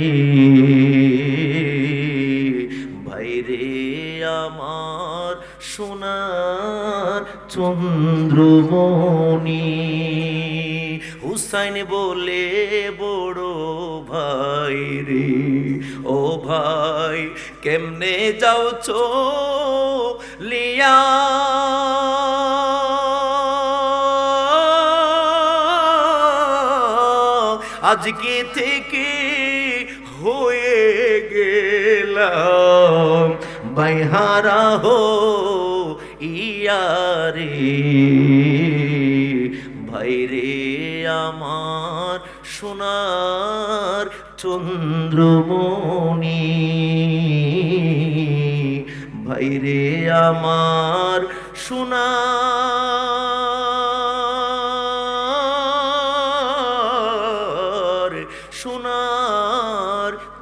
ভাইরে আমার সোনার চন্দ্রমণি হুসাইন বলে বড় ভাই রে ও ভাই কেমনে যাও চলিয়া আজকে থেকে হয়ে গেলাম বাইহারা হো ইয়ারে ভাইরে আমার সোনার চন্দ্রমণি ভাইরে আমার সোনার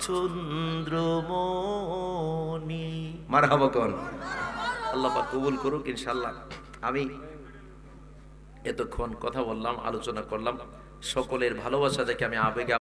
চন্দ্রমণি মারহাবা কোন আল্লাহ পাক কবুল করুক ইনশাআল্লাহ। আমি এতক্ষণ কথা বললাম, আলোচনা করলাম, সকলের ভালোবাসা দেখে আমি আবেগে